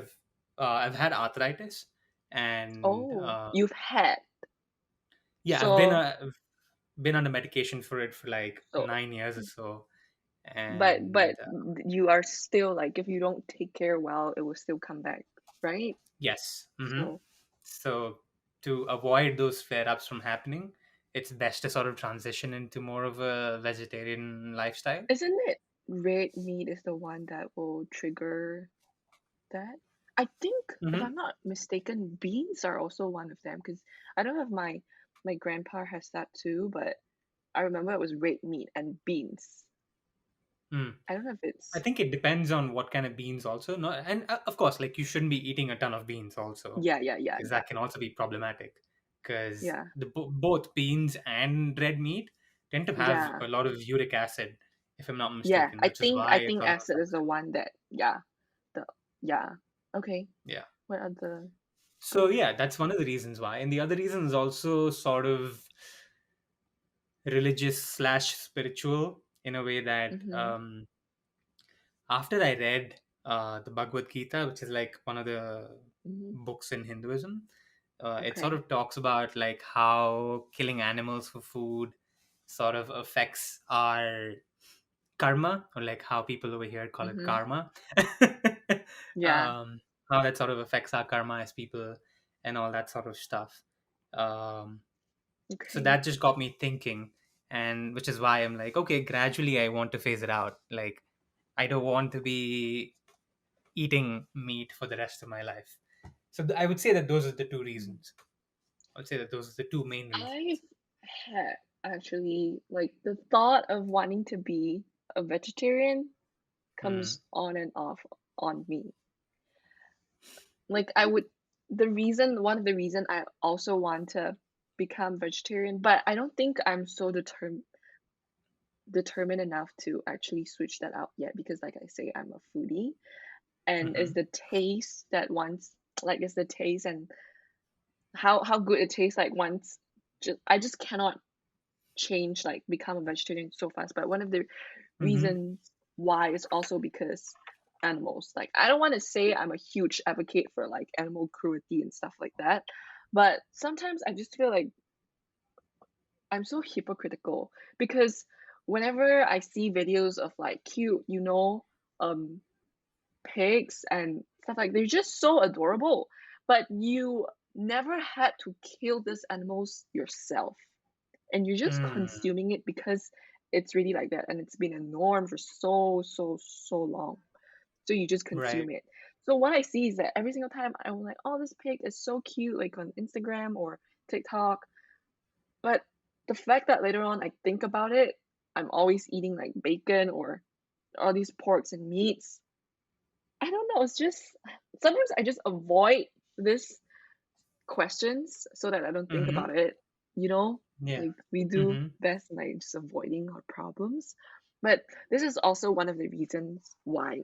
I've had arthritis, and Oh, you've had. yeah, So I've been under medication for it for like so 9 years or so, but and you are still like if you don't take care well, it will still come back, right? yes, So so to avoid those flare ups from happening, it's best to sort of transition into more of a vegetarian lifestyle. isn't it red meat is the one that will trigger that? I think if Hmm. I'm not mistaken, beans are also one of them because I don't know if my grandpa has that too, but I remember it was red meat and beans. I don't know if I it's think it depends on what kind of beans also. No, and of course, like you shouldn't be eating a ton of beans also, yeah, because that that can also be problematic. Because yeah, both beans and red meat tend to have yeah, a lot of uric acid, if I'm not yeah. mistaken, I which is think why I it think sort of acid is the affects it. one that yeah, the yeah. Okay. Yeah. What other So good? yeah, that's one of the reasons why, and the other reason is also sort of religious slash spiritual in a way that Mm-hmm. after I read the Bhagavad Gita, which is like one of the Mm-hmm. books in Hinduism, it sort Okay. of talks about like how killing animals for food sort of affects our karma, or like how people over here call it Mm-hmm. karma. Yeah. um, how that sort of affects our karma as people and all that sort of stuff. Um, so Okay. that just got me thinking, and which is why I'm like, okay, gradually I want to phase it out. Like, I don't want to be eating meat for the rest of my life. So I would say that those are the two Mm. reasons. I would say that those are the two main I've reasons. had actually like the thought of wanting to be a vegetarian Mm. comes on and off on me. Like I would the reason one of the reason I also want to become vegetarian, but I don't think I'm so determined enough to actually switch that out yet because like I say I'm a foodie and Hmm. is the taste that once like is the taste and how good it tastes like once I just cannot change like become a vegetarian so fast. But one of the Hmm. reasons why is also because animals. Like I don't want to say I'm a huge advocate for like animal cruelty and stuff like that, but sometimes I just feel like I'm so hypocritical because whenever I see videos of like cute, um pigs and stuff like they're just so adorable, but you never had to kill these animals yourself and you're just Mm. consuming it because it's really like that and it's been a norm for so long. So you just Right. consume it. So what I see is that every single time I'm like, oh, this pig is so cute, like on Instagram or TikTok. But the fact that later on I think about it, I'm always eating like bacon or all these porks and meats. I don't know. It's just sometimes I just avoid this questions so that I don't think Hmm. about it. You know, Yeah. like we do Hmm. best by just avoiding our problems. But this is also one of the reasons why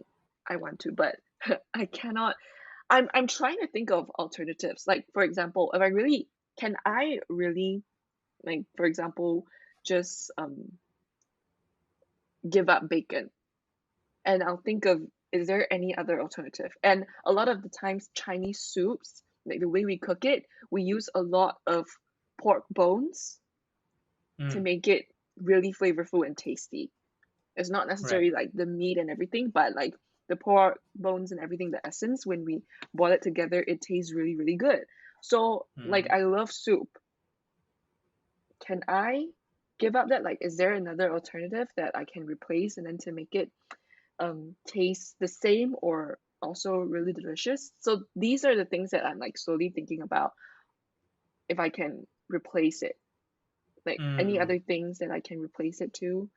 I want to, but I cannot. I'm trying to think of alternatives. Like for example, if I really can I really, like, for example, just give up bacon? And I'll think of, is there any other alternative? And a lot of the times, Chinese soups, like the way we cook it, we use a lot of pork bones to Mm, make it really flavorful and tasty. It's not right. necessarily like the meat and everything, but like the pork bones and everything, the essence, when we boil it together, it tastes really, really good. So, like, Mm, I love soup. Can I give up that? Like, is there another alternative that I can replace and then to make it taste the same or also really delicious? So these are the things that I'm like slowly thinking about if I can replace it. Like any mm, other things that I can replace it to,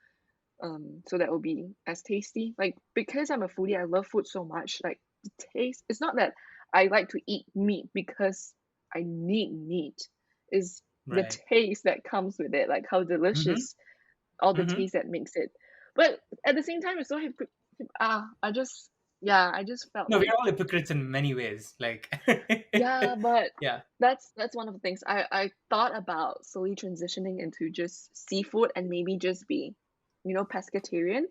so that will be as tasty. Like because I'm a foodie, I love food so much. Like the taste, it's not that I like to eat meat because I need meat. Is the right. taste that comes with it, like how Mm-hmm. delicious all the Mm-hmm. taste that makes it. But at the same time, it's so I just, yeah, I just felt No, we're like, all hypocrites in many ways. Like, yeah, but yeah. that's one of the things I thought about slowly transitioning into just seafood and maybe just be, pescatarian.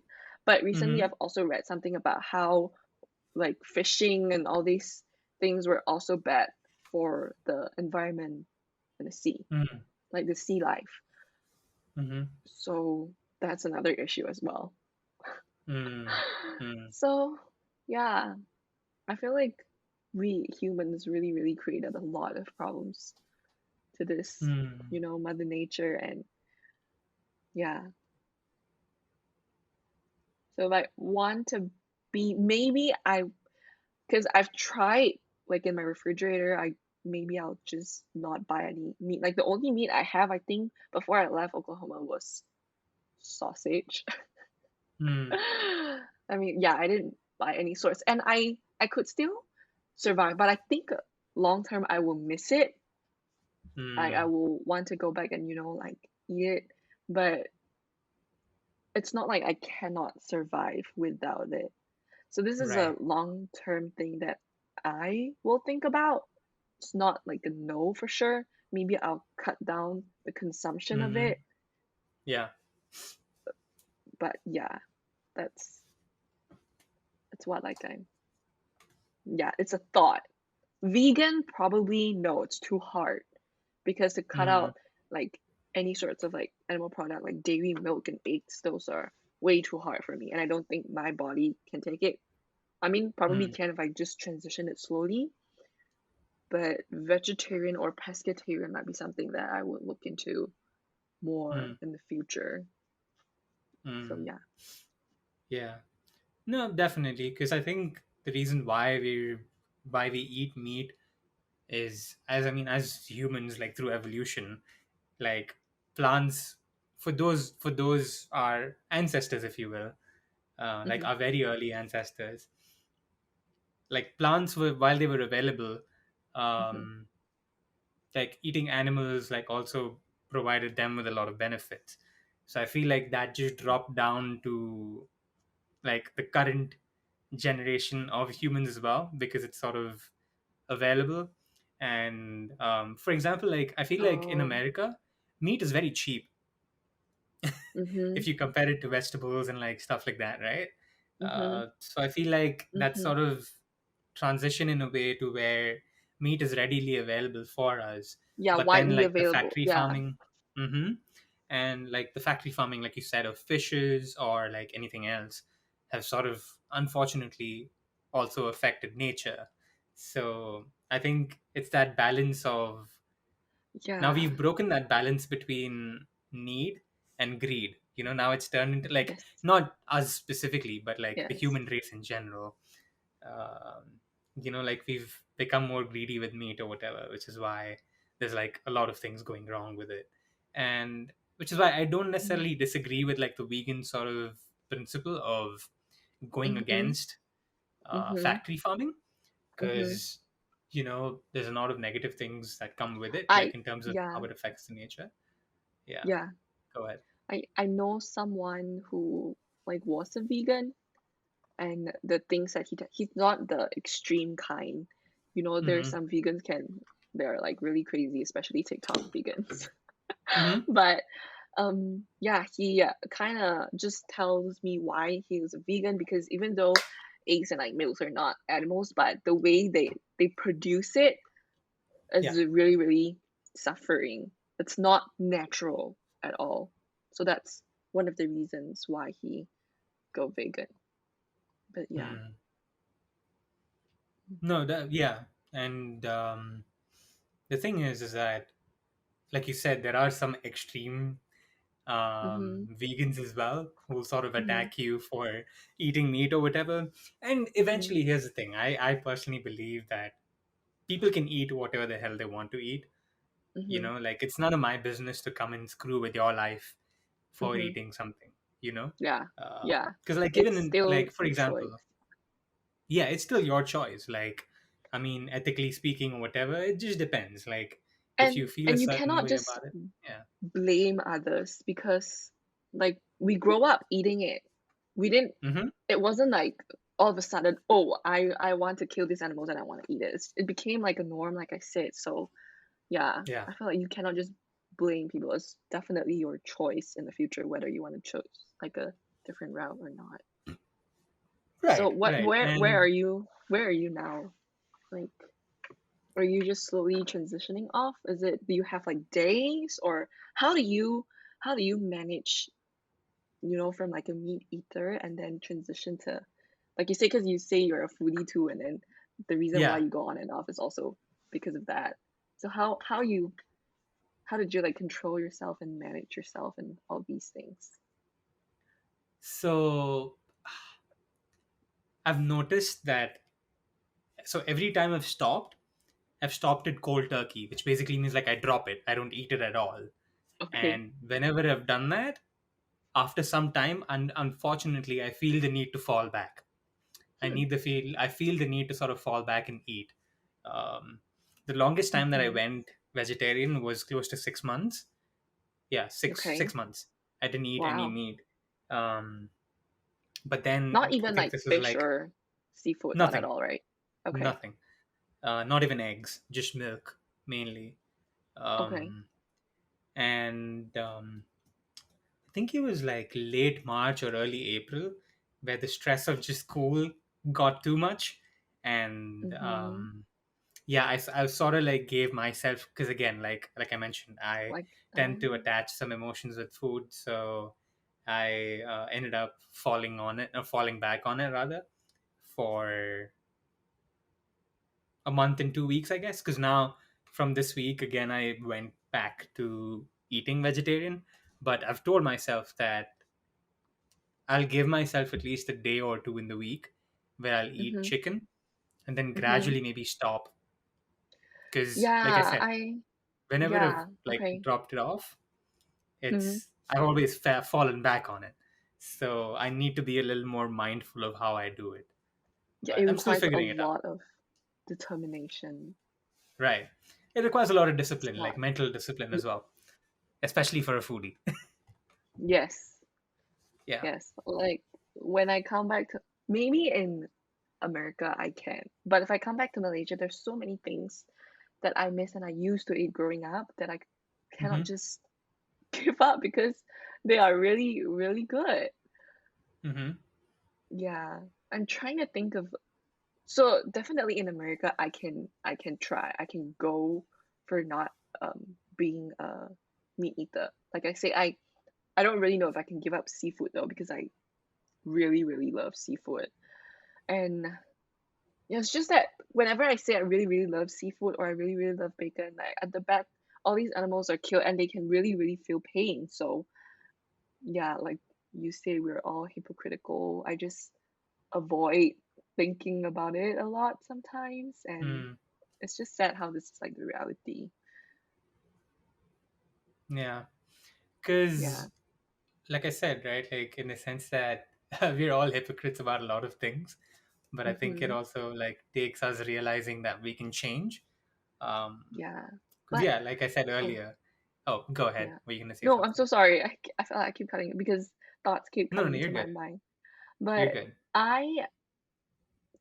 But recently, Mm-hmm. I've also read something about how like fishing and all these things were also bad for the environment and the sea, Mm-hmm. like the sea life. Mm-hmm. So that's another issue as well. Mm-hmm. So yeah, I feel like we humans really, really created a lot of problems to this, Mm-hmm. Mother Nature, and yeah. So like want to be, maybe I, because I've tried, like in my refrigerator, maybe I'll just not buy any meat. Like the only meat I have, I think, before I left Oklahoma was sausage. Mm-hmm. I mean, yeah, I didn't buy any sorts, and I could still survive, but I think long term I will miss it. I Mm-hmm. will want to go back and like eat it, but it's not like I cannot survive without it. So this is a Right. long term thing that I will think about. It's not like a no for sure. Maybe I'll cut down the consumption of Mm-hmm. it, Yeah. but yeah, that's that's what like I'm. Yeah, it's a thought. Vegan, probably no, it's too hard because to cut Mm-hmm. out like any sorts of like animal product like dairy milk and eggs, those are way too hard for me, and I don't think my body can take it. I mean, probably Mm-hmm. can if I just transition it slowly, but vegetarian or pescatarian might be something that I would look into more in the future. So Mm-hmm. yeah. Yeah. No, definitely. Because I think the reason why we eat meat is, as humans, like through evolution, like plants, for those our ancestors, if you will, like Mhm. our very early ancestors, like plants were, while they were available, Mhm. um like eating animals like also provided them with a lot of benefits. So I feel like that just dropped down to like the current generation of humans as well, because it's sort of available. And for example, like I feel like in Oh. America, meat is very cheap if Mhm. you compare it to vegetables and like stuff like that, right? Mhm. So I feel like that Mhm. sort of transition in a way to where meat is readily available for us, Yeah, but then widely like the available. factory Yeah. farming, hmm and like the factory farming, like you said, of fishes or like anything else, have sort of unfortunately also affected nature. So I think it's that balance of, now Yeah. we've broken that balance between need and greed. Now it's turned into like, Yes. not us specifically, but like the Yes. human race in general. Like we've become more greedy with meat or whatever, which is why there's like a lot of things going wrong with it. And which is why I don't necessarily Mm. disagree with like the vegan sort of principle of going Mhm. against Mhm. factory farming, Mhm. because there's a lot of negative things that come with it, like I in terms of how Yeah. it affects the nature. Yeah, Yeah. go ahead. I know someone who like was a vegan, and the things that he's not the extreme kind. There's Mm-hmm. some vegans can they're like really crazy, especially TikTok vegans. Mm-hmm. But yeah, he kind of just tells me why he was a vegan, because even though eggs and like milks are not animals, but the way they produce it Yeah. is really, really suffering. It's not natural at all. So that's one of the reasons why he go vegan. But yeah. Mm. No, yeah. And the thing is that, like you said, there are some extreme Mm-hmm. vegans as well who sort of Mm-hmm. attack you for eating meat or whatever. And Mm-hmm. eventually, here's the thing: I personally believe that people can eat whatever the hell they want to eat. You Mm-hmm. know, like it's none of my business to come and screw with your life for Mm-hmm. eating something. You know, Yeah. Yeah. because like even It's in, still like, for your choice. example, yeah, it's still your choice. Like, I mean, ethically speaking or whatever, it just depends. Like, if you feel a And you certain cannot way just about it, yeah. blame others, because like we grow up eating it. We didn't Mm-hmm. It wasn't like all of a sudden, oh, I want to kill these animals and I want to eat it. It became like a norm, like I said. So yeah, Yeah. I feel like you cannot just blame people. It's definitely your choice in the future whether you want to choose like a different route or not. So Right. Right. where are And you, where are you now? Like, are you just slowly transitioning off? Is it, do you have like days, or how do you manage, from like a meat eater and then transition to, like you say, because you say you're a foodie too, and then the reason why yeah. you go on and off is also because of that. So how did you like control yourself and manage yourself and all these things? So I've noticed that. So every time I've stopped it cold turkey, which basically means like I drop it. I don't eat it at all. Okay. And whenever I've done that, after some time, and unfortunately, I feel the need to fall back. Hmm. I feel the need to sort of fall back and eat. Um, the longest time that I Mm-hmm. went vegetarian was close to 6 months. Yeah, six Okay. six months. I didn't eat any Wow. meat. Um, but Not then I even think like this is fish like or seafood, not at nothing, all, right? Okay. nothing. Not even eggs, just milk mainly. Okay. Um, and I think it was like late March or early April, where the stress of just school got too much, and Mm-hmm. yeah, I sort of like gave myself, because again, like I mentioned, I Like, tend to attach some emotions with food, so I ended up falling on it, or falling back on it rather, for a month and 2 weeks, I guess. Because now from this week again, I went back to eating vegetarian, but I've told myself that I'll give myself at least a day or two in the week where I'll eat mm-hmm. chicken and then Mm-hmm. gradually maybe stop. Because, like I Yeah, said, whenever I've yeah, like okay. dropped it off, Mm-hmm. I've always fallen back on it. So I need to be a little more mindful of how I do it. Yeah, it But I'm still requires a figuring it out. lot of determination. Right. It requires a lot of It's discipline, like not. mental discipline Mm. as well, especially for a foodie. Yes, Yeah. yes. Like when I come back to, maybe in America I can, but if I come back to Malaysia, there's so many things that I miss and I used to eat growing up that I cannot Mm-hmm. just give up because they are really, really good. Mm-hmm. Yeah, I'm trying to think of, so definitely in America I can try. I can go for not being a meat eater. Like I say, I don't really know if I can give up seafood though, because I really, really love seafood. And yeah, it's just that whenever I say I really, really love seafood or I really, really love bacon, like at the back, all these animals are killed and they can really, really feel pain. So yeah, like you say, we're all hypocritical. I just avoid thinking about it a lot sometimes, and Mm. it's just sad how this is like the reality. Yeah. Yeah. Because, like I said, right, like in the sense that we're all hypocrites about a lot of things, but I think it Mm-hmm. also like takes us realizing that we can change. Um, Yeah. 'Cause, But yeah, like I said oh, earlier. Oh, go ahead. yeah. Were you gonna say No, I'm something? so sorry. I feel like I keep cutting it because thoughts keep No, coming no, you're into my good. mind. You're But good. I,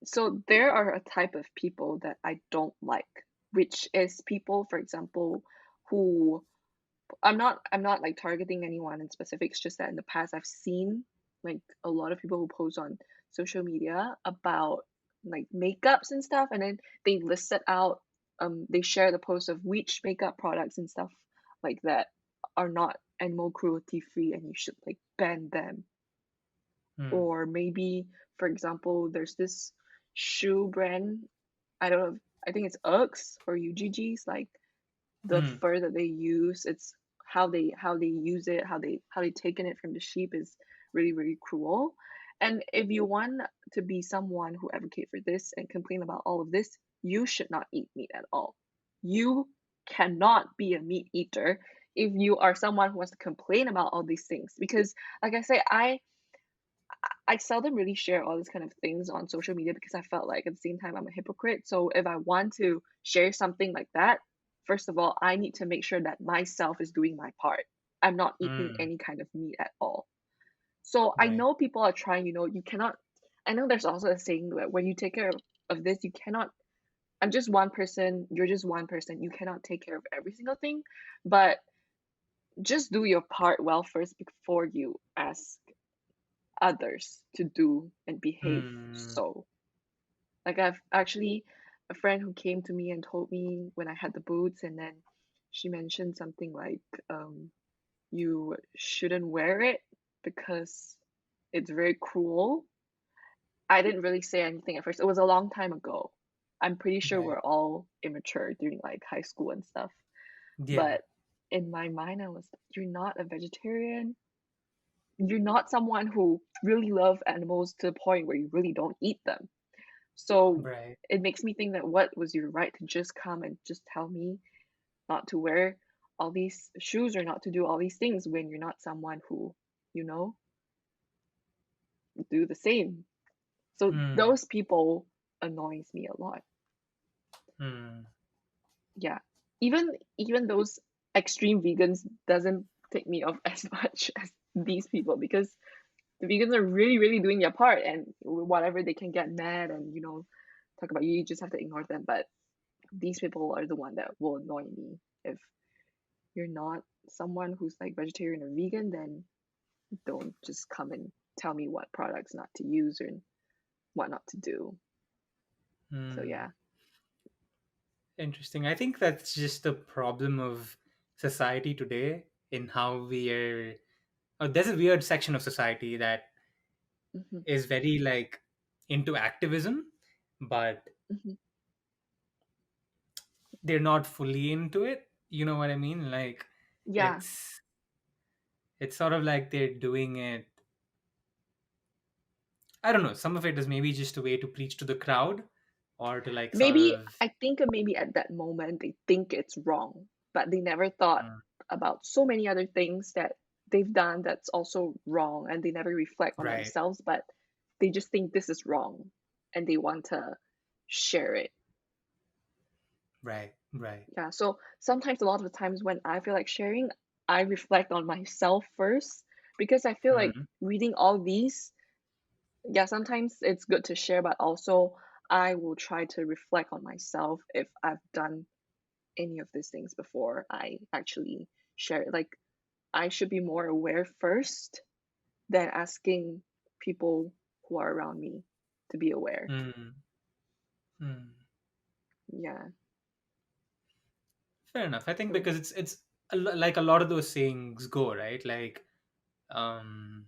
so there are a type of people that I don't like, which is people, for example, who I'm not like targeting anyone in specific. It's just that in the past I've seen like a lot of people who post on social media about like makeups and stuff, and then they listed out they share the post of which makeup products and stuff like that are not animal cruelty free and you should like ban them. Hmm. Or maybe, for example, there's this shoe brand, I don't know, I think it's Uggs or UGG's, like the Hmm. fur that they use, it's how they use it, how they taken it from the sheep is really really cruel. And if you want to be someone who advocate for this and complain about all of this, you should not eat meat at all. You cannot be a meat eater if you are someone who wants to complain about all these things, because like I say, I seldom really share all these kind of things on social media because I felt like at the same time I'm a hypocrite. So if I want to share something like that, first of all, I need to make sure that myself is doing my part. I'm not eating Hmm. any kind of meat at all. So I Right. know people are trying, you cannot, I know there's also a saying that when you take care of this, you cannot, I'm just one person, you're just one person, you cannot take care of every single thing, but just do your part well first before you ask others to do and behave Hmm. so. Like I've actually a friend who came to me and told me when I had the boots, and then she mentioned something like, you shouldn't wear it because it's very cruel. I didn't really say anything at first. It was a long time ago. I'm pretty sure Right. we're all immature during like high school and stuff. Yeah. But in my mind, I was, you're not a vegetarian. You're not someone who really love animals to the point where you really don't eat them. So Right. it makes me think that what was your right to just come and just tell me not to wear all these shoes or not to do all these things when you're not someone who, you know, do the same. So Hmm. those people annoys me a lot. Hmm. Yeah. Even those extreme vegans doesn't take me off as much as these people, because the vegans are really, really doing their part, and whatever they can get mad and talk about you, you just have to ignore them. But these people are the one that will annoy me. If you're not someone who's like vegetarian or vegan, then don't just come and tell me what products not to use or what not to do. So Hmm. yeah. Interesting. I think that's just the problem of society today in how we are. Oh, there's a weird section of society that Hmm. is very like into activism, but Hmm. they're not fully into it. You know what I mean? Like Yeah. it's it's sort of like they're doing it. I don't know. Some of it is maybe just a way to preach to the crowd, or to like sort Maybe of. I think maybe at that moment they think it's wrong, but they never thought Mm, about so many other things that they've done that's also wrong, and they never reflect on right, themselves, but they just think this is wrong and they want to share it. right, right. Yeah, so sometimes a lot of the times when I feel like sharing, I reflect on myself first, because I feel like Mm, reading all these, yeah, sometimes it's good to share, but also I will try to reflect on myself if I've done any of these things before I actually share it. Like I should be more aware first than asking people who are around me to be aware. mm, mm. Yeah. Fair enough. I think So, because it's like a lot of those sayings go right, like um,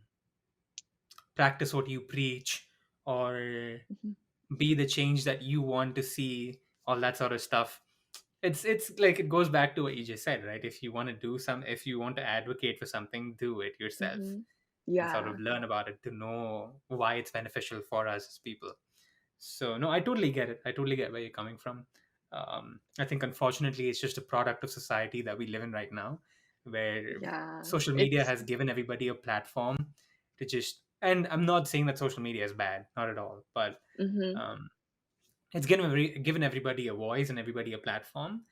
practice what you preach, or mhm, be the change that you want to see, all that sort of stuff. It's like it goes back to what you just said, right? If you want to do some, if you want to advocate for something, do it yourself mhm. and sort Yeah. of learn about it to know why it's beneficial for us as people. So no, I totally get it. I totally get where you're coming from. I think unfortunately it's just a product of society that we live in right now, where Yeah. social media It's has given everybody a platform to just. And I'm not saying that social media is bad, not at all, but mhm, um, it's given everybody a voice and everybody a platform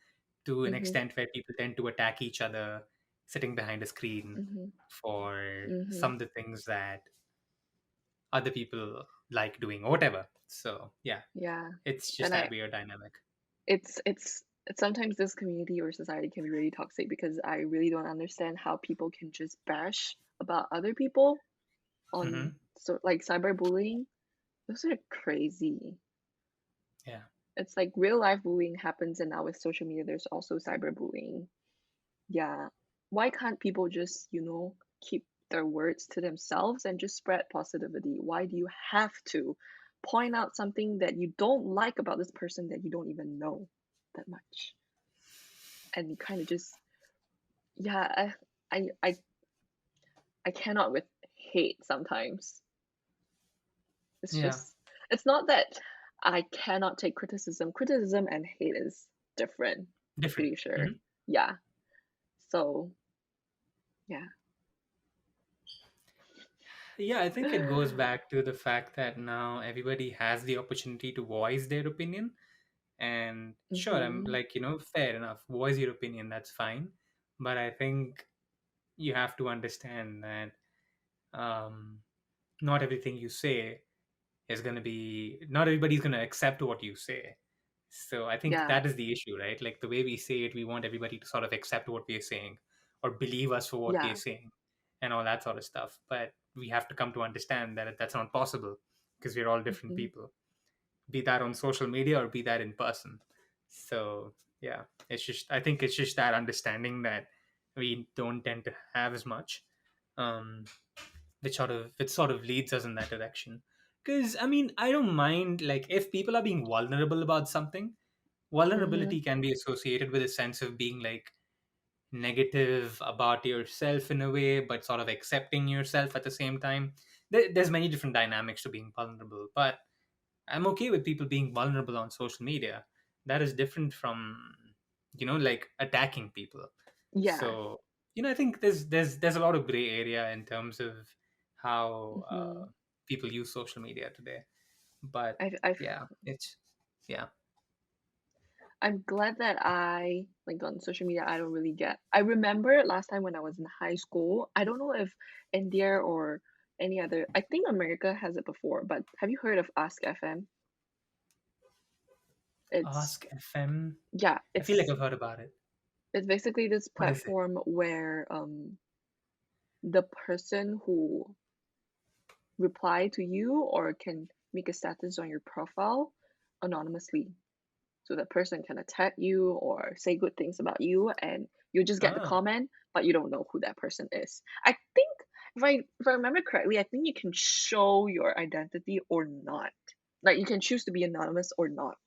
to an mhm, extent where people tend to attack each other sitting behind a screen mhm, for mhm. some of the things that other people like doing or whatever. So yeah, Yeah. it's just And that weird dynamic. it's sometimes this community or society can be really toxic because I really don't understand how people can just bash about other people on Hmm. so like cyberbullying. Those are crazy. Yeah. It's like real life bullying happens, and now with social media, there's also cyberbullying. Yeah. Why can't people just, keep their words to themselves and just spread positivity? Why do you have to point out something that you don't like about this person that you don't even know that much? And you kind of just, yeah, I cannot with hate sometimes. It's Yeah. just, it's not that I cannot take criticism. Criticism and hate is different, I'm Different. pretty sure. Hmm. Yeah. So, yeah. Yeah, I think it goes back to the fact that now everybody has the opportunity to voice their opinion. And sure, I'm Mm-hmm. like, fair enough. Voice your opinion, that's fine. But I think you have to understand that um, not everything you say is going to be, not everybody's going to accept what you say. So I think Yeah. that is the issue, right? Like the way we say it, we want everybody to sort of accept what we're saying or believe us for what we're Yeah. saying and all that sort of stuff. But we have to come to understand that that's not possible because we're all different Mm-hmm. people, be that on social media or be that in person. So yeah, it's just, I think it's just that understanding that we don't tend to have as much. Um, which sort of leads us in that direction. Because I mean, I don't mind like if people are being vulnerable about something. Mm-hmm. Vulnerability can be associated with a sense of being like negative about yourself in a way, but sort of accepting yourself at the same time. There's many different dynamics to being vulnerable, but I'm okay with people being vulnerable on social media. That is different from, like attacking people. Yeah. So, I think there's a lot of gray area in terms of how Mm-hmm. people use social media today. But I've yeah, it's yeah. I'm glad that like on social media I don't really get. I remember last time when I was in high school. I don't know if India or any other. I think America has it before, but have you heard of Ask FM? It's Ask FM. yeah, I feel like I've heard about it. it's basically this What is it? platform where the person who reply to you or can make a status on your profile anonymously. So that person can attack you or say good things about you, and you just get the Ah. comment, but you don't know who that person is. I think if I remember correctly, I think you can show your identity or not. Like you can choose to be anonymous or not.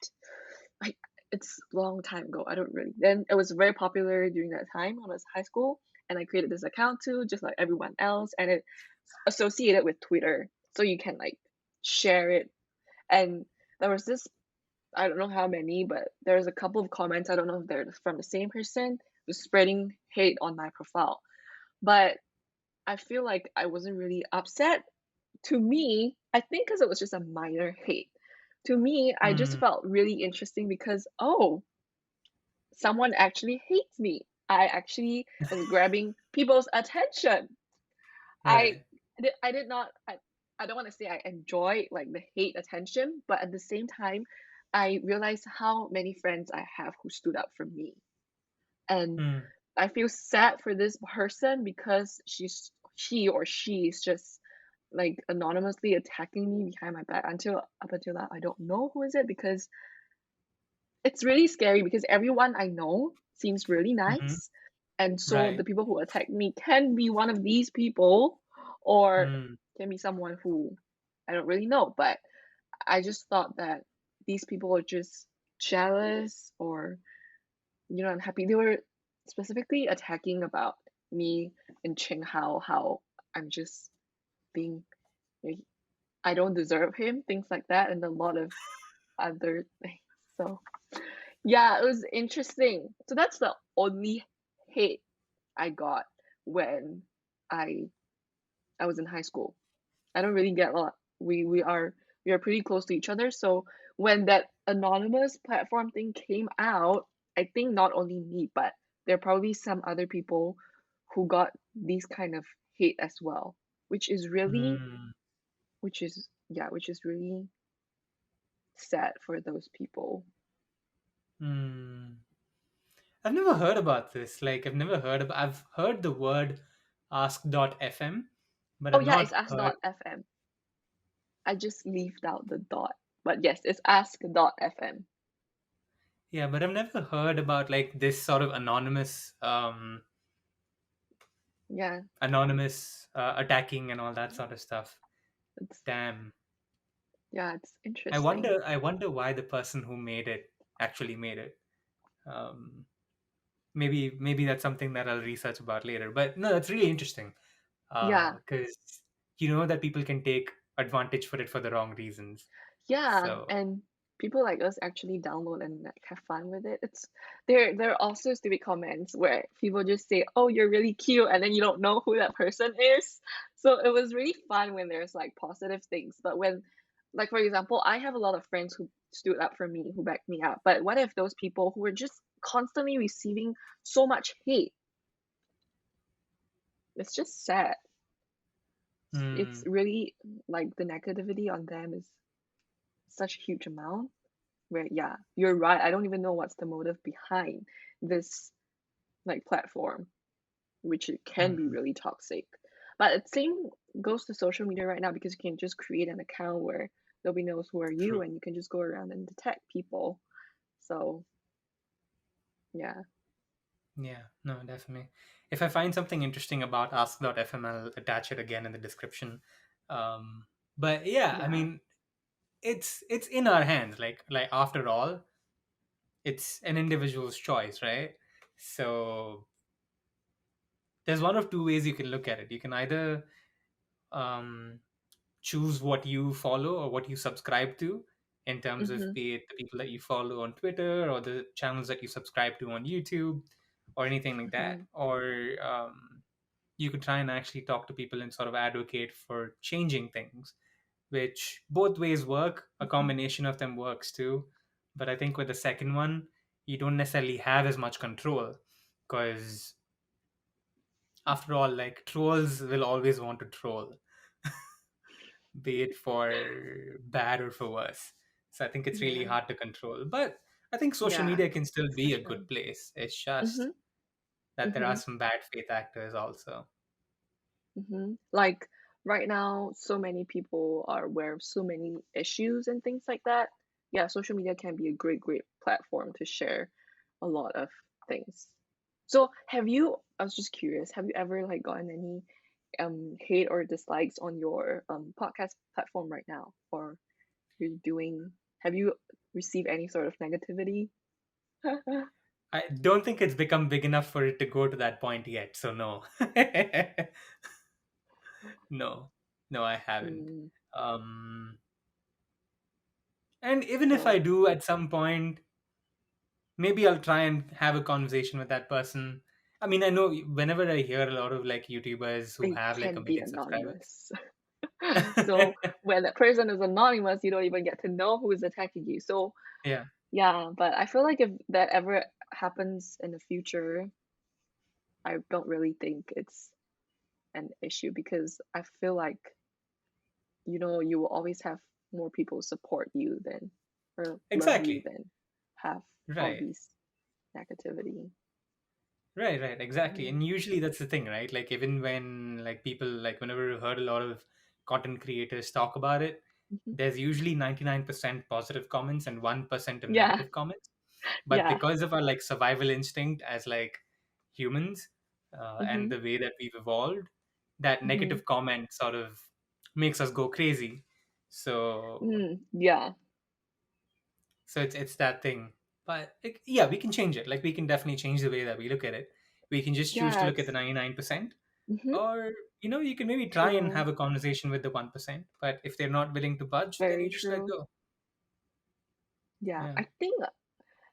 Like it's a long time ago. I don't really. Then it was very popular during that time when I was high school, and I created this account too, just like everyone else, and it's associated with Twitter, so you can like share it. And there was this I don't know how many, but there's a couple of comments. I don't know if they're from the same person who's spreading hate on my profile. But I feel like I wasn't really upset. To me, I think because it was just a minor hate. To me, I just Hmm. felt really interesting because, oh, someone actually hates me. I actually was grabbing people's attention. I Right. I did not I don't want to say I enjoy like the hate attention, but at the same time, I realized how many friends I have who stood up for me. And Hmm. I feel sad for this person because he or she is just like anonymously attacking me behind my back until up until now I don't know who is it because it's really scary because everyone I know seems really Hmm. nice. And so the Right. people who attack me can be one of these people or Hmm. can be someone who I don't really know. But I just thought that these people are just jealous or, unhappy. They were specifically attacking about me and Qinghao, how I'm just being, like, I don't deserve him, things like that, and a lot of other things. So yeah, it was interesting. So that's the only hate I got when I I was in high school. I don't really get a lot. We are pretty close to each other. So when that anonymous platform thing came out, I think not only me, but there are probably some other people who got these kind of hate as well, which is really, Hmm. which is really sad for those people. Hmm. I've never heard about this. I've heard the word ask.fm, but Oh I've yeah, it's not heard. ask.fm. I just leaved out the dot. But yes, it's ask.fm. Yeah, but I've never heard about like this sort of Yeah, attacking and all that sort of stuff. it's Damn. yeah, it's I interesting. wonder I wonder why the person who made it actually made it. Um, maybe that's something that I'll research about later. But no, that's really interesting. Yeah, Because you know that people can take advantage for it for the wrong reasons. yeah, So and people like us actually download and like have fun with it. It's there are also stupid comments where people just say, "Oh, you're really cute," and then you don't know who that person is. So it was really fun when there's like positive things, but when, like for example, I have a lot of friends who stood up for me, who backed me up. But what if those people who were just constantly receiving so much hate? It's just sad. It's hmm, really like the negativity on them is such a huge amount. Where yeah, you're right. I don't even know what's the motive behind this like platform, which it can be hmm, really toxic. But the same goes to social media right now because you can just create an account where nobody knows who are you true. and you can just go around and detect people. So yeah. Yeah, no, definitely. If I find something interesting about ask.fm, I'll attach it again in the description. Um, but yeah, I Yeah. mean, it's in our hands. Like after all, it's an individual's choice, right? So there's one of two ways you can look at it. You can either um, choose what you follow or what you subscribe to, in terms of Mhm. be it the people that you follow on Twitter or the channels that you subscribe to on YouTube or anything like that, Mhm. or you could try and actually talk to people and sort of advocate for changing things, which both ways work. A Mhm. combination of them works too. But I think with the second one, you don't necessarily have as much control because, after all, like trolls will always want to troll, be it for bad or for worse. So I think it's really Yeah. hard to control. But I think social Yeah, media can still for be a sure. good place. It's just Mhm. that there are Mhm. some bad faith actors also. Like right now, so many people are aware of so many issues and things like that. Yeah, social media can be a great platform to share a lot of things. So have you, I was just curious, have you ever like gotten any hate or dislikes on your podcast platform right now? Or you're doing, have you received any sort of negativity? I don't think it's become big enough for it to go to that point yet. So no, no, no, I haven't. Mm, Um, and even if I so do at some point, maybe I'll try and have a conversation with that person. I mean, I know whenever I hear a lot of like YouTubers who it have like a can be million subscribers. anonymous. So when that person is anonymous, you don't even get to know who is attacking you. So Yeah, yeah, but I feel like if that ever happens in the future, I don't really think it's an issue because I feel like, you will always have more people support you than or love you exactly. than have all Right. these negativity. Right, right, exactly. Mm, And usually that's the thing, right? Like even when like people like whenever you heard a lot of content creators talk about it, mhm. there's usually 99% positive comments and 1% of Yeah, negative comments. But yeah. because of our like survival instinct as like humans, and Mhm, the way that we've evolved, that mhm. negative comment sort of makes us go crazy. So Yeah. it's that thing. But yeah, we can change it. Like we can definitely change the way that we look at it. We can just choose to Yeah, look at the it's 99%, mhm, or you can maybe try and true. have a conversation with the 1%. But if they're not willing to budge, then Very you just let true. go. Yeah, Yeah. I think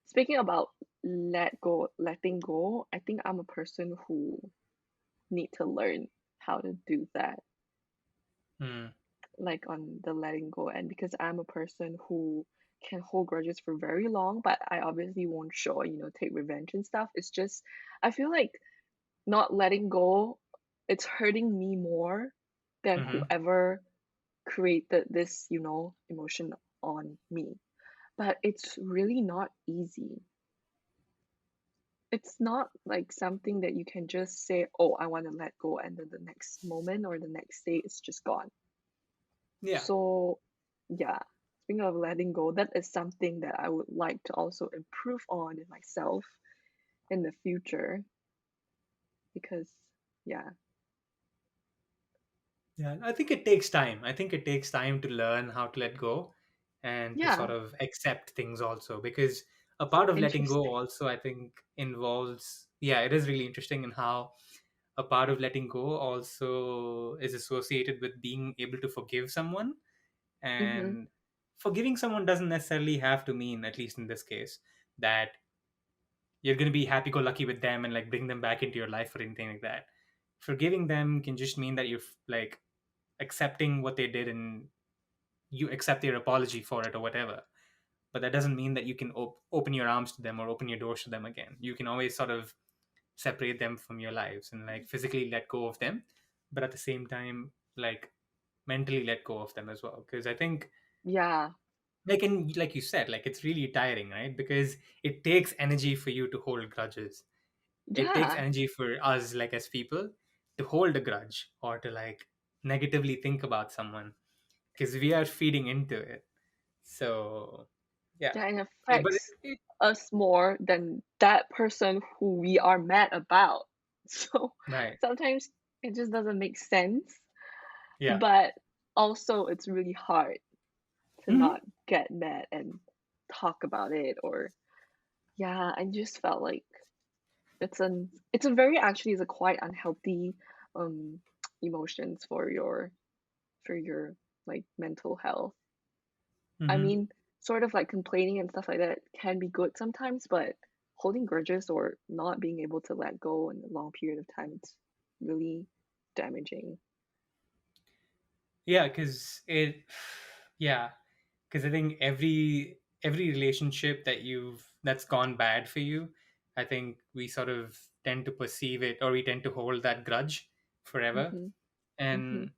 speaking about letting go, I think I'm a person who need to learn how to do that, Hmm. like on the letting go end, because I'm a person who can hold grudges for very long, but I obviously won't show, take revenge and stuff. It's just, I feel like not letting go, it's hurting me more than Hmm. whoever created this, emotion on me. But it's really not easy. it's not like something that you can just say, "Oh, I want to let go," and then the next moment or the next day it's just gone. Yeah. So, yeah, speaking of letting go, that is something that I would like to also improve on in myself in the future because, yeah, Yeah, I think it takes time. I think it takes time to learn how to let go and to sort yeah, of accept things also, because a part of letting go interesting. also I think involves, yeah, it is really interesting in how a part of letting go also is associated with being able to forgive someone. Mm-hmm. And forgiving someone doesn't necessarily have to mean, at least in this case, that you're going to be happy go lucky with them and like bring them back into your life or anything like that. Forgiving them can just mean that you're like accepting what they did and you accept their apology for it or whatever. But that doesn't mean that you can open your arms to them or open your doors to them again. You can always sort of separate them from your lives and like physically let go of them, but at the same time, like mentally let go of them as well. Because I think, Yeah, like you said, like it's really tiring, right? Because it takes energy for you to hold grudges. It takes yeah, energy for us, like as people, to hold a grudge or to like negatively think about someone because we are feeding into it. So, yeah. yeah, it But affects us more than that person who we are mad about. So right. sometimes it just doesn't make sense, Yeah. but also it's really hard to Hmm. not get mad and talk about it or yeah, I just felt like it's a very actually it's a quite unhealthy um emotions for your like mental health. I Hmm. mean, sort of like complaining and stuff like that can be good sometimes, but holding grudges or not being able to let go in a long period of time, it's really damaging. Yeah, because yeah, because I think every relationship that's gone bad for you, I think we sort of tend to perceive it or we tend to hold that grudge forever. Mm-hmm. Mm-hmm. And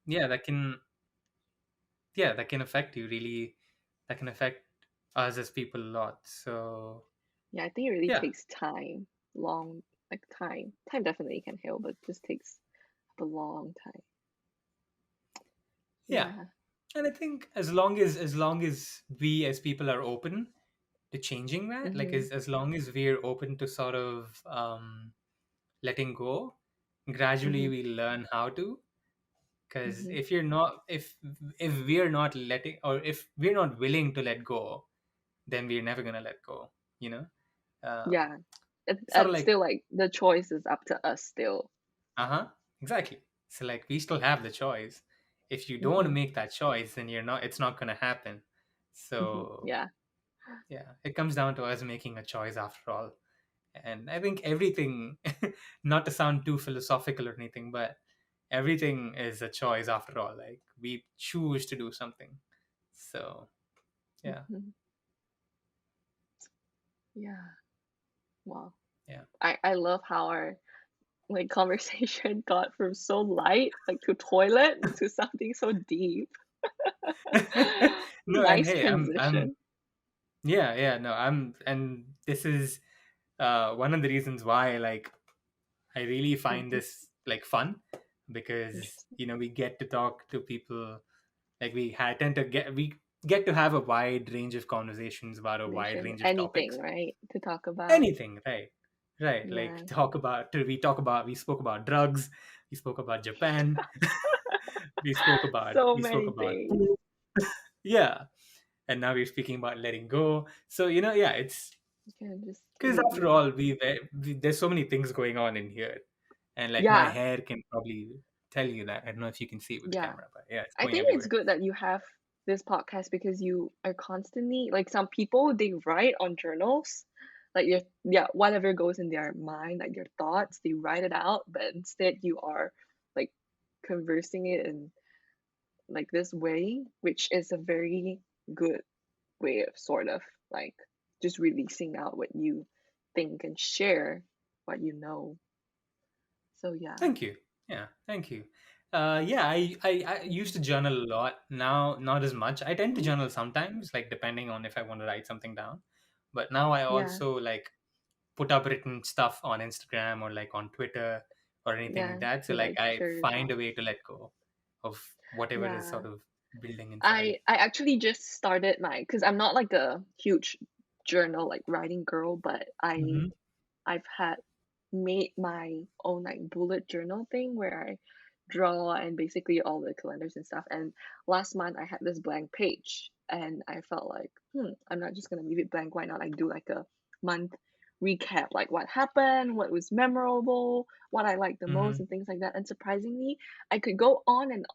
that can affect you really. That can affect us as people a lot. So Yeah, I think it really yeah. takes time, long like time. Time definitely can heal, but it just takes a long time. Yeah. Yeah. And I think as long as we as people are open to changing that, like Mm-hmm. as long as we're open to sort of letting go, gradually Mm-hmm. we learn how to. Because Mm-hmm. if we're not letting, or if we're not willing to let go, then we're never gonna let go. You know, um, Yeah. sort of It's like still like the choice is up to us still. uh-huh, exactly. So like we still have the choice. If you don't want to Mm-hmm. make that choice, then you're not. It's not gonna happen. Mm-hmm. So Yeah. yeah, it comes down to us making a choice after all. And I think everything, not to sound too philosophical or anything, but everything is a choice after all. Like we choose to do something. So yeah, Mm-hmm. Yeah. Wow. yeah. I love how our like conversation got from so light like to toilet to something so deep. No, and Nice hey, I'm transition. yeah, yeah, no, and this is one of the reasons why like I really find Mm-hmm. this like fun, because Interesting. we get to talk to people. Like tend to get to have a wide range of conversations about a wide Nation. range of Anything, topics. right? To talk about. Anything, right, like Yeah. we spoke about drugs, we spoke about Japan, So we spoke many about things. food. Yeah, and now we're speaking about letting go. So yeah, it's You can just because after really. all there's so many things going on in here, and like my Yeah. hair can probably tell you that. I don't know if you can see it with the Yeah. camera, but yeah, it's I going think it's everywhere. good that you have this podcast because you are constantly like some people they write on journals like your yeah whatever goes in their mind like your thoughts they write it out but instead you are like conversing it in like this way which is a very good way of sort of like just releasing out what you think and share what you know. So yeah. Thank you. Yeah, thank you. Yeah, I used to journal a lot. Now, not as much. I tend to journal sometimes, like depending on if I want to write something down. But now I Yeah. also like put up written stuff on Instagram or like on Twitter or anything like Yeah, that. So to like like I share your find a thoughts. way to let go of whatever is Yeah. sort of building inside. I actually just started my, because I'm not like a huge journal like writing girl, but Hmm. I've had made my own like bullet journal thing where I draw and basically all the calendars and stuff. And last month I had this blank page and I felt like, I'm not just gonna leave it blank. Why not I do like a month recap, like what happened, what was memorable, what I liked the most, Hmm. and things like that. And surprisingly, I could go on, and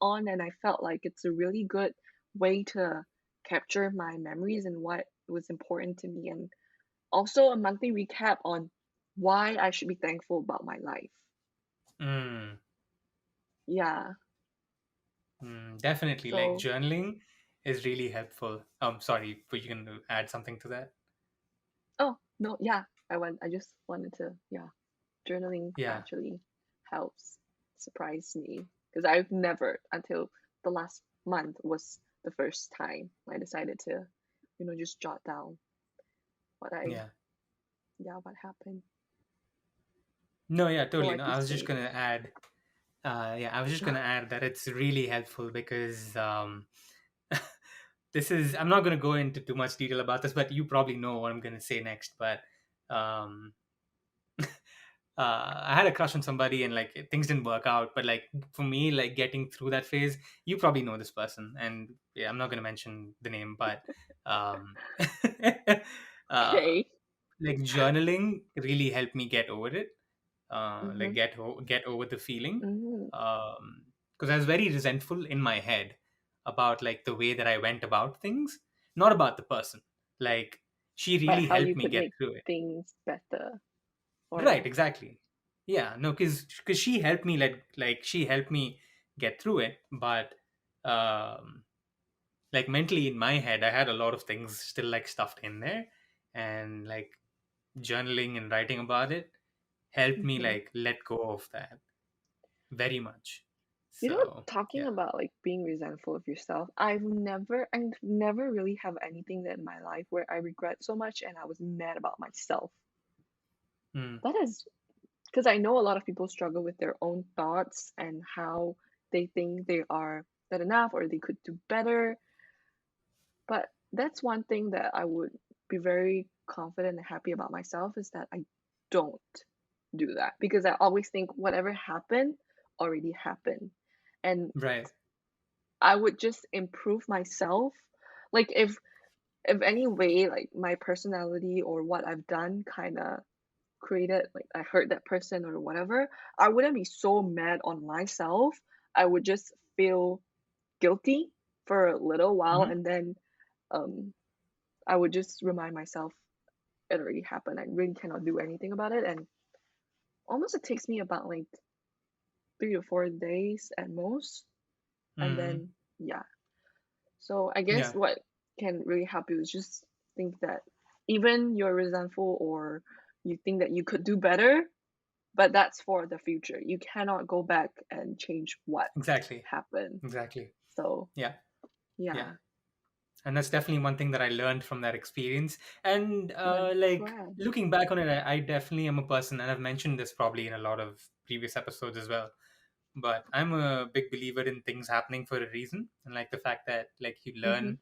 I felt like it's a really good way to capture my memories and what was important to me, and also a monthly recap on why I should be thankful about my life. Mm. Yeah. Definitely, like So, journaling is really helpful. Sorry, but you can add something to that. oh, no, yeah. I just wanted to, yeah, journaling Yeah, actually helps. Surprise me because I've never until the last month was the first time I decided to, just jot down what I, yeah. yeah, what happened. No, yeah, So totally. No, like you I was just say, gonna add. Yeah, I was just gonna add that it's really helpful because this is. I'm not gonna go into too much detail about this, but you probably know what I'm gonna say next. But um, I had a crush on somebody and like things didn't work out. But like for me, like getting through that phase, you probably know this person, and yeah, I'm not gonna mention the name, but um, uh, okay. like journaling really helped me get over it, like Mm-hmm. get over the feeling, Mm-hmm. because I was very resentful in my head about like the way that I went about things, not about the person. Like she But really how helped you me could get make through it. things better Right, or exactly. Yeah, no, because she helped me, like she helped me get through it, but um like mentally in my head I had a lot of things still like stuffed in there, and like journaling and writing about it helped me mm-hmm. like let go of that very much. You know, So talking yeah. about like being resentful of yourself, I've never really have anything that in my life where I regret so much and I was mad about myself. Mm, That is because I know a lot of people struggle with their own thoughts and how they think they are good enough or they could do better. But that's one thing that I would be very confident and happy about myself is that I don't do that because I always think whatever happened already happened. And right. I would just improve myself. Like if any way like my personality or what I've done kind of created like I hurt that person or whatever, I wouldn't be so mad on myself. I would just feel guilty for a little while Hmm. and then um I would just remind myself it already happened. I really cannot do anything about it and almost it takes me about like 3 to 4 days at most and Hmm. then yeah. So I guess Yeah, what can really help you is just think that even you're resentful or you think that you could do better, but that's for the future. You cannot go back and change what exactly. happened. Exactly. So Yeah. Yeah. yeah, And that's definitely one thing that I learned from that experience. And and I'm like glad. looking back on it, I definitely am a person, and I've mentioned this probably in a lot of previous episodes as well. But I'm a big believer in things happening for a reason, and like the fact that like you Mm-hmm, learn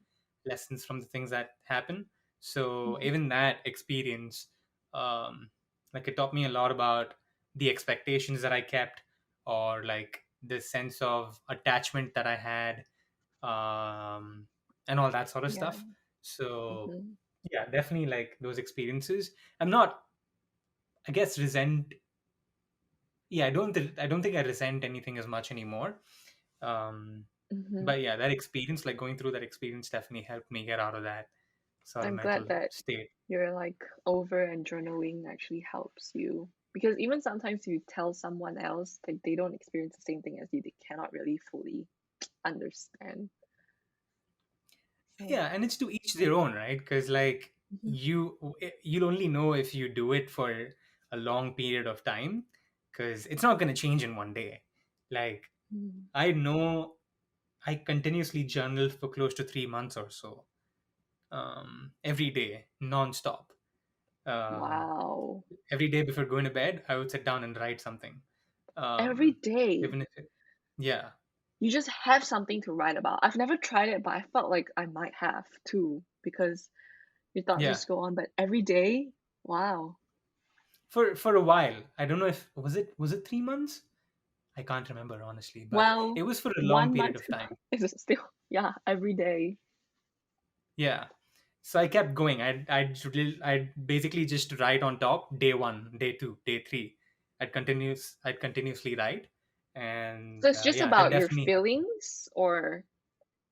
lessons from the things that happen. So mm-hmm, even that experience, um, like it taught me a lot about the expectations that I kept, or like the sense of attachment that I had, um, and all that sort of yeah, stuff. So mm-hmm, yeah, definitely like those experiences. I'm not, I guess, resent. Yeah, I don't think I resent anything as much anymore. Um, mm-hmm. but yeah, that experience, like going through that experience, definitely helped me get out of that sort of I'm glad mental that state. you're like over and journaling actually helps you because even sometimes you tell someone else like they don't experience the same thing as you, they cannot really fully understand. So Yeah, and it's to each their own, right? Because like mhm, you'll only know if you do it for a long period of time, because it's not going to change in one day. Like mm, I know I continuously journaled for close to 3 months or so, every day, non-stop. Um, Wow. every day before going to bed, I would sit down and write something. Every Um, day. even if it, yeah, You just have something to write about. I've never tried it, but I felt like I might have too because your thoughts yeah. just go on. But every day, wow. For a while, I don't know if was it 3 months. I can't remember honestly, but Well, it was for a long one period month of time. is still, yeah, every day. Yeah. So I kept going. I'd basically just write on top day one, day two, day three. I'd continuously write, So and it's just yeah, that about your definitely helped me. feelings, or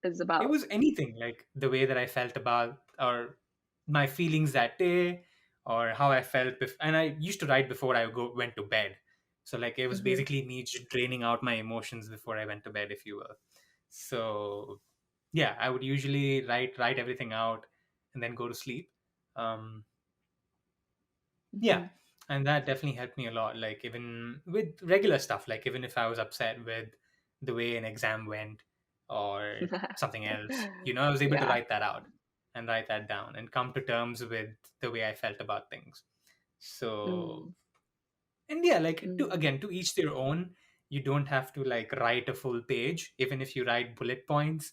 it's It about, was anything like the way that I felt about or my feelings that day, or how I felt. And I used to write before I went to bed. So like it was mm-hmm, basically me just draining out my emotions before I went to bed, if you will. So yeah, I would usually write everything out and then go to sleep. Um, mm-hmm. yeah, and that definitely helped me a lot. Like even with regular stuff, like even if I was upset with the way an exam went or something else, I was able to Yeah. write that out and write that down and come to terms with the way I felt about things. So Mm, and yeah, like mm, to each their own. You don't have to like write a full page, even if you write bullet points,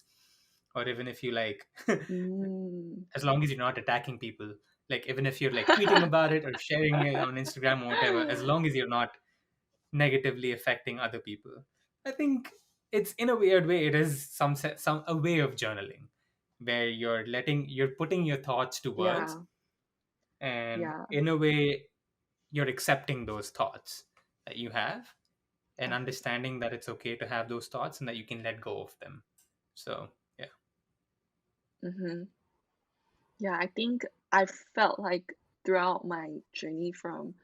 or even if you like mm. as long as you're not attacking people, like even if you're like tweeting about it or sharing it on Instagram or whatever, as long as you're not negatively affecting other people, I think it's in a weird way it is some a way of journaling where you're putting your thoughts to words, Yeah, and yeah, in a way you're accepting those thoughts that you have and definitely. understanding that it's okay to have those thoughts and that you can let go of them. So yeah. Mm-hmm. Yeah, I think I felt like throughout my journey from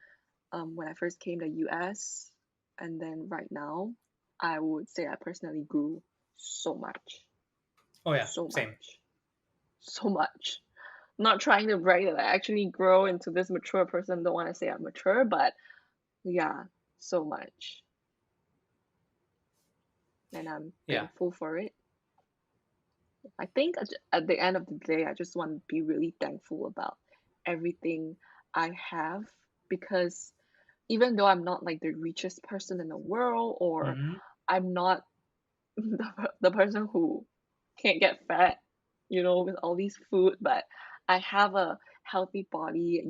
when I first came to US and then right now, I would say I personally grew so much, Oh yeah, so same. much, so much. Not trying to brag that I actually grow into this mature person. Don't want to say I'm mature, but yeah, so much. And I'm Yeah. thankful for it. I think at the end of the day, I just want to be really thankful about everything I have because even though I'm not like the richest person in the world, or Hmm. I'm not the person who can't get fat, with all these food, but I have a healthy body,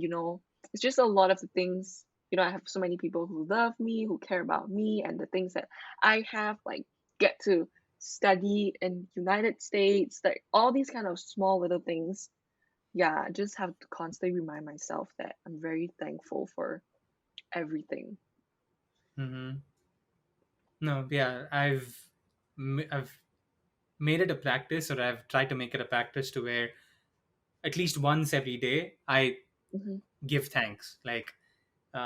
it's just a lot of the things, I have so many people who love me, who care about me, and the things that I have, like, get to study in United States, like all these kind of small little things. Yeah, I just have to constantly remind myself that I'm very thankful for everything. Hmm. No, yeah, I've made it a practice, or I've tried to make it a practice to where at least once every day I Mm-hmm, give thanks, like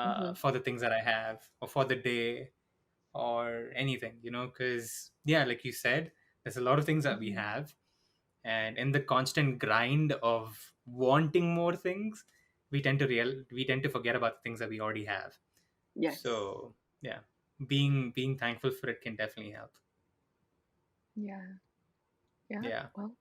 mm-hmm, for the things that I have, or for the day, or anything, because yeah, like you said, there's a lot of things that we mm-hmm. have, and in the constant grind of wanting more things, we tend to forget about the things that we already have. Yes. So yeah, being thankful for it can definitely help. Yeah. Yeah. Yeah. Well.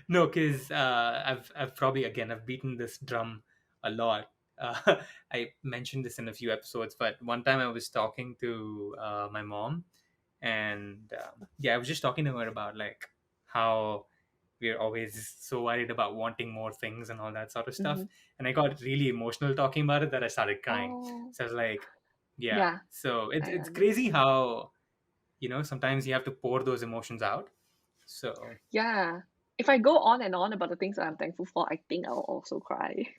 No, because I've probably again I've beaten this drum a lot. I mentioned this in a few episodes, but one time I was talking to my mom, and yeah, I was just talking to her about like how we're always so worried about wanting more things and all that sort of stuff, Mm-hmm. and I got really emotional talking about it that I started crying. Oh. So I was like, yeah. Yeah. So it's I it's crazy understand. how sometimes you have to pour those emotions out. So Yeah. If I go on and on about the things that I'm thankful for, I think I'll also cry.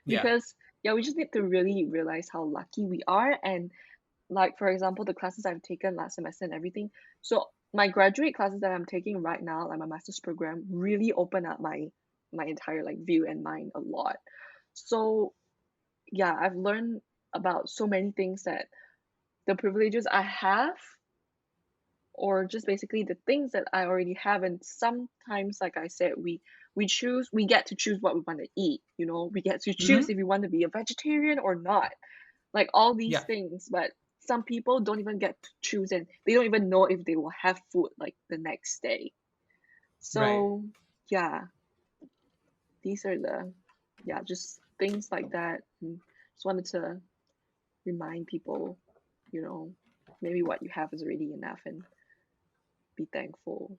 yeah. Because yeah, we just need to really realize how lucky we are. And like for example, the classes I've taken last semester and everything. So my graduate classes that I'm taking right now, like my master's program, really open up my entire like view and mind a lot. So yeah, I've learned about so many things that the privileges I have, or just basically the things that I already have. And sometimes, like I said, we get to choose what we want to eat. We get to choose Hmm. if we want to be a vegetarian or not. Like all these Yeah. things, but some people don't even get to choose, and they don't even know if they will have food like the next day. Right. So yeah, these are just things like that. And just wanted to remind people, maybe what you have is already enough and be thankful.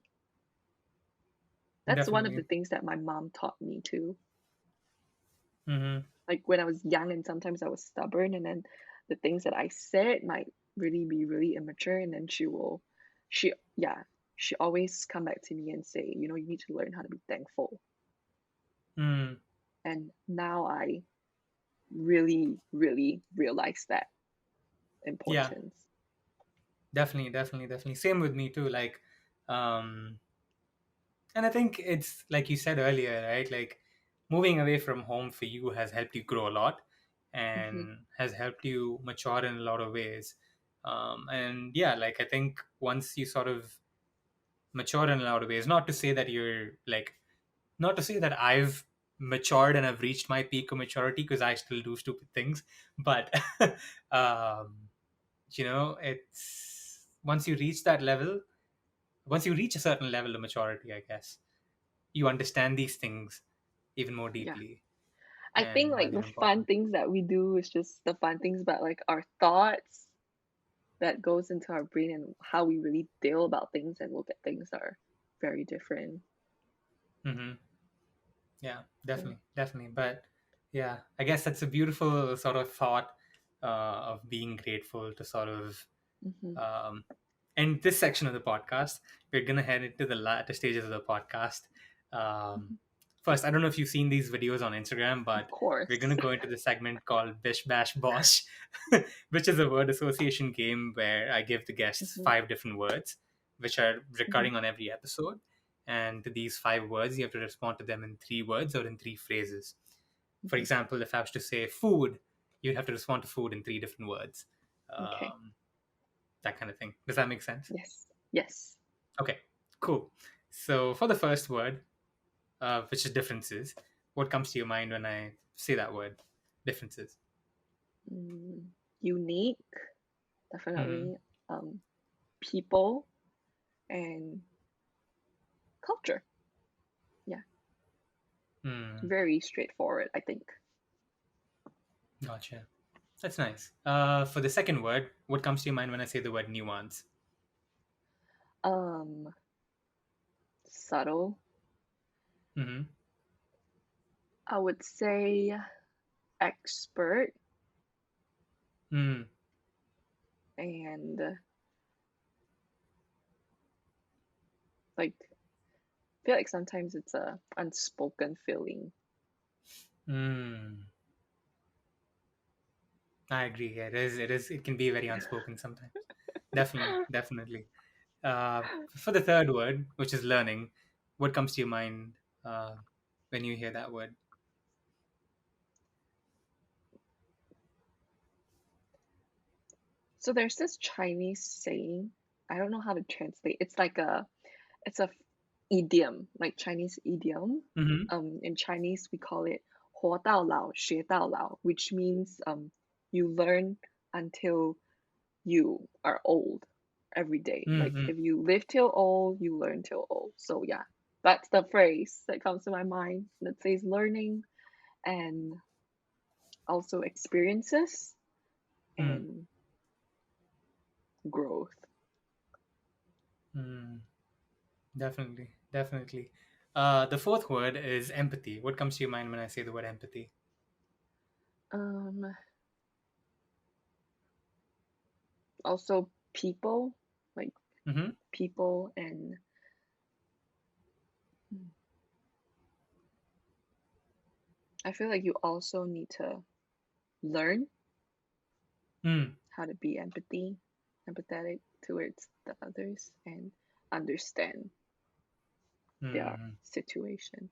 That's one of the Definitely. things that my mom taught me too. Mm-hmm. Like when I was young and sometimes I was stubborn, and then the things that I said might really be really immature, and then she yeah, she always come back to me and say, you need to learn how to be thankful. Mm. And now I really, really realize that Yeah, importance. definitely, definitely, definitely. Same with me too. Like, um, and I think it's like you said earlier, right? Like, moving away from home for you has helped you grow a lot Hmm. and has helped you mature in a lot of ways. And yeah, like I think once you sort of mature in a lot of ways, not to say that you're like, not to say that I've matured and I've reached my peak of maturity because I still do stupid things, but um, it's once you reach that level, once you reach a certain level of maturity, I guess you understand these things even more Yeah. deeply I think and why like they're the fun important. things that we do is just the fun things, but like our thoughts that goes into our brain and how we really deal about things and look at things are very different. Hmm. Yeah, So, definitely, definitely. But yeah, I guess that's a beautiful sort of thought of being grateful to sort of hmm. um, end this section of the podcast. We're gonna head into the latter stages of the podcast. Um, Hmm. First, I don't know if you've seen these videos on Instagram, Of but we're course. gonna go into the segment called Bish Bash Bosh, which is a word association game where I give the guests Hmm. 5 different words, which are Hmm. recurring on every episode. And to these 5 words, you have to respond to them in 3 words or in 3 phrases. For Hmm. example, if I was to say food, you'd have to respond to food in 3 different words. Okay. That kind of thing. Does that make sense? Yes. Yes. Okay, cool. So for the first word, which is differences, what comes to your mind when I say that word? Differences. Mm, unique, Hmm. definitely. People and culture. Yeah. Hmm. Very straightforward, I think. Gotcha. That's nice. For the second word, what comes to your mind when I say the word nuance? Um, subtle. Hmm. I would say expert Hmm. and like I feel like sometimes it's a unspoken feeling. Hmm. I agree. Yeah, it is. It is. It can be very unspoken sometimes. Definitely. Definitely. Uh, for the third word, which is learning, what comes to your mind uh, when you hear that word? So there's this Chinese saying, I don't know how to translate. It's a idiom, like Chinese idiom. Hmm. In Chinese we call it 活到老学到老, which means you learn until you are old every day. Like Mm-hmm. if you live till old, you learn till old. So yeah, that's the phrase that comes to my mind that says learning and also experiences and growth. Mm, definitely, definitely. The fourth word is empathy. What comes to your mind when I say the word empathy? Um, Also people, like Mm-hmm. people and I feel like you also need to learn Mm. how to be empathetic towards the others and understand their Mm. situation.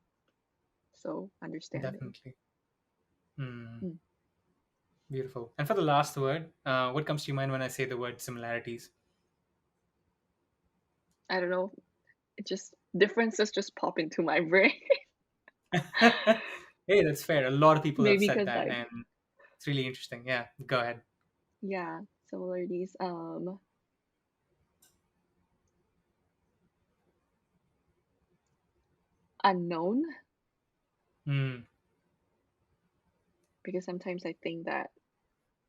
So understanding. Definitely. Mm. Hmm. Beautiful. And for the last word, what comes to your mind when I say the word similarities? I don't know. It just differences just pop into my brain. Hey, that's fair. A lot of people have Maybe said because that, like and it's really interesting. Yeah, go ahead. yeah, similarities. Unknown. Mm. Because sometimes I think that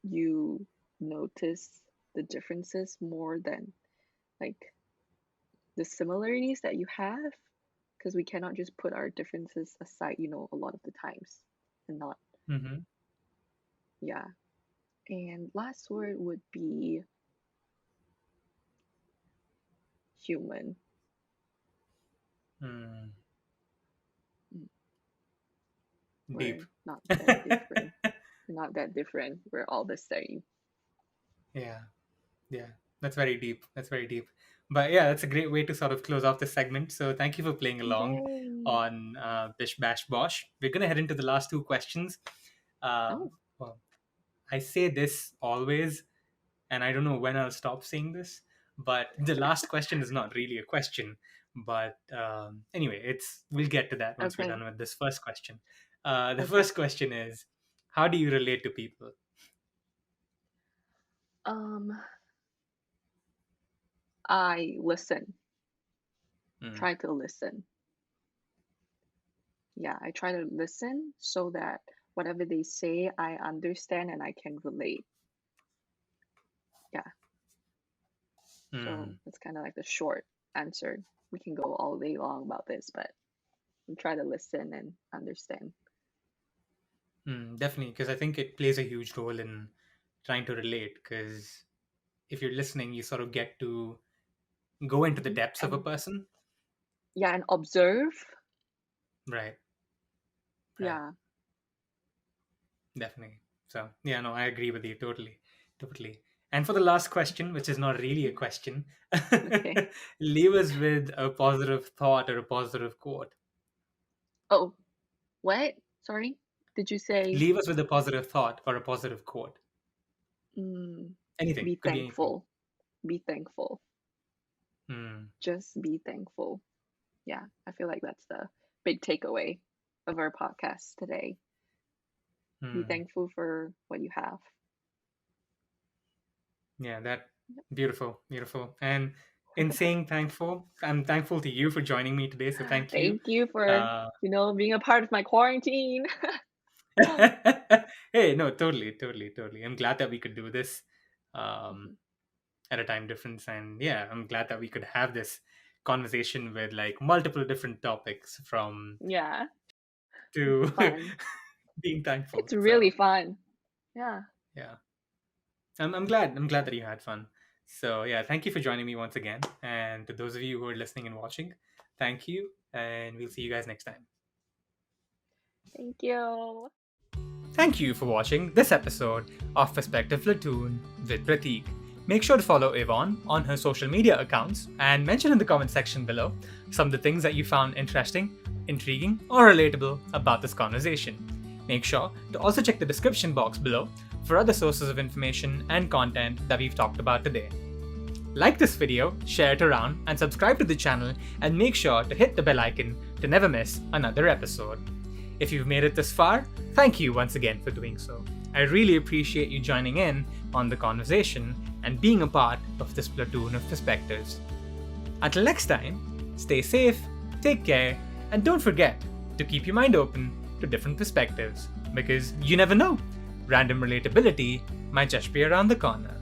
you notice the differences more than like the similarities that you have, because we cannot just put our differences aside, a lot of the times and not, Mm-hmm. yeah. And last word would be human. Mm. Mm, Deep. We're not that different. We're not that different. We're all the same. Yeah. Yeah. That's very deep. That's very deep. But yeah, that's a great way to sort of close off this segment. So thank you for playing along Yay! on Bish Bash Bosh. We're going to head into the last two questions. Oh, Well, I say this always, and I don't know when I'll stop saying this, but the last question is not really a question. But anyway, we'll get to that once we're okay, done with this first question. The okay. first question is, how do you relate to people? Um, I listen. Mm, Try to listen. Yeah, I try to listen so that whatever they say, I understand and I can relate. Yeah, so mm, that's kind of like the short answer. We can go all day long about this, but we try to listen and understand. definitely, because I think it plays a huge role in trying to relate. Because if you're listening, you sort of get to go into the depths of a And person. yeah, and observe. Right, right. Yeah, Definitely. So, yeah, no, I agree with you totally. Totally. And for the last question, which is not really a question, okay. leave us with a positive thought or a positive quote. Oh, what? Sorry? Did you say Leave us with a positive thought or a positive quote. mm, Anything. be Could be anything. thankful? Be thankful. Hmm. Just be thankful. Yeah, I feel like that's the big takeaway of our podcast today. Be Hmm. thankful for what you have. Yeah, that beautiful, beautiful. And in saying thankful, I'm thankful to you for joining me today. So thank you. Thank you for, Uh, being a part of my quarantine. hey, no, totally, totally, totally. I'm glad that we could do this. Um, at a time difference, and yeah, I'm glad that we could have this conversation with like multiple different topics from Yeah, it's to fun. being thankful. It's really So fun. Yeah. yeah, I'm glad that you had fun. So yeah, thank you for joining me once again, and to those of you who are listening and watching, thank you, and we'll see you guys next time. Thank you. Thank you for watching this episode of Perspective Platoon with Prateek. Make sure to follow Evonne on her social media accounts and mention in the comment section below some of the things that you found interesting, intriguing, or relatable about this conversation. Make sure to also check the description box below for other sources of information and content that we've talked about today. Like this video, share it around, and subscribe to the channel, and make sure to hit the bell icon to never miss another episode. If you've made it this far, thank you once again for doing so. I really appreciate you joining in on the conversation and being a part of this platoon of perspectives. Until next time, stay safe, take care, and don't forget to keep your mind open to different perspectives, because you never know, random relatability might just be around the corner.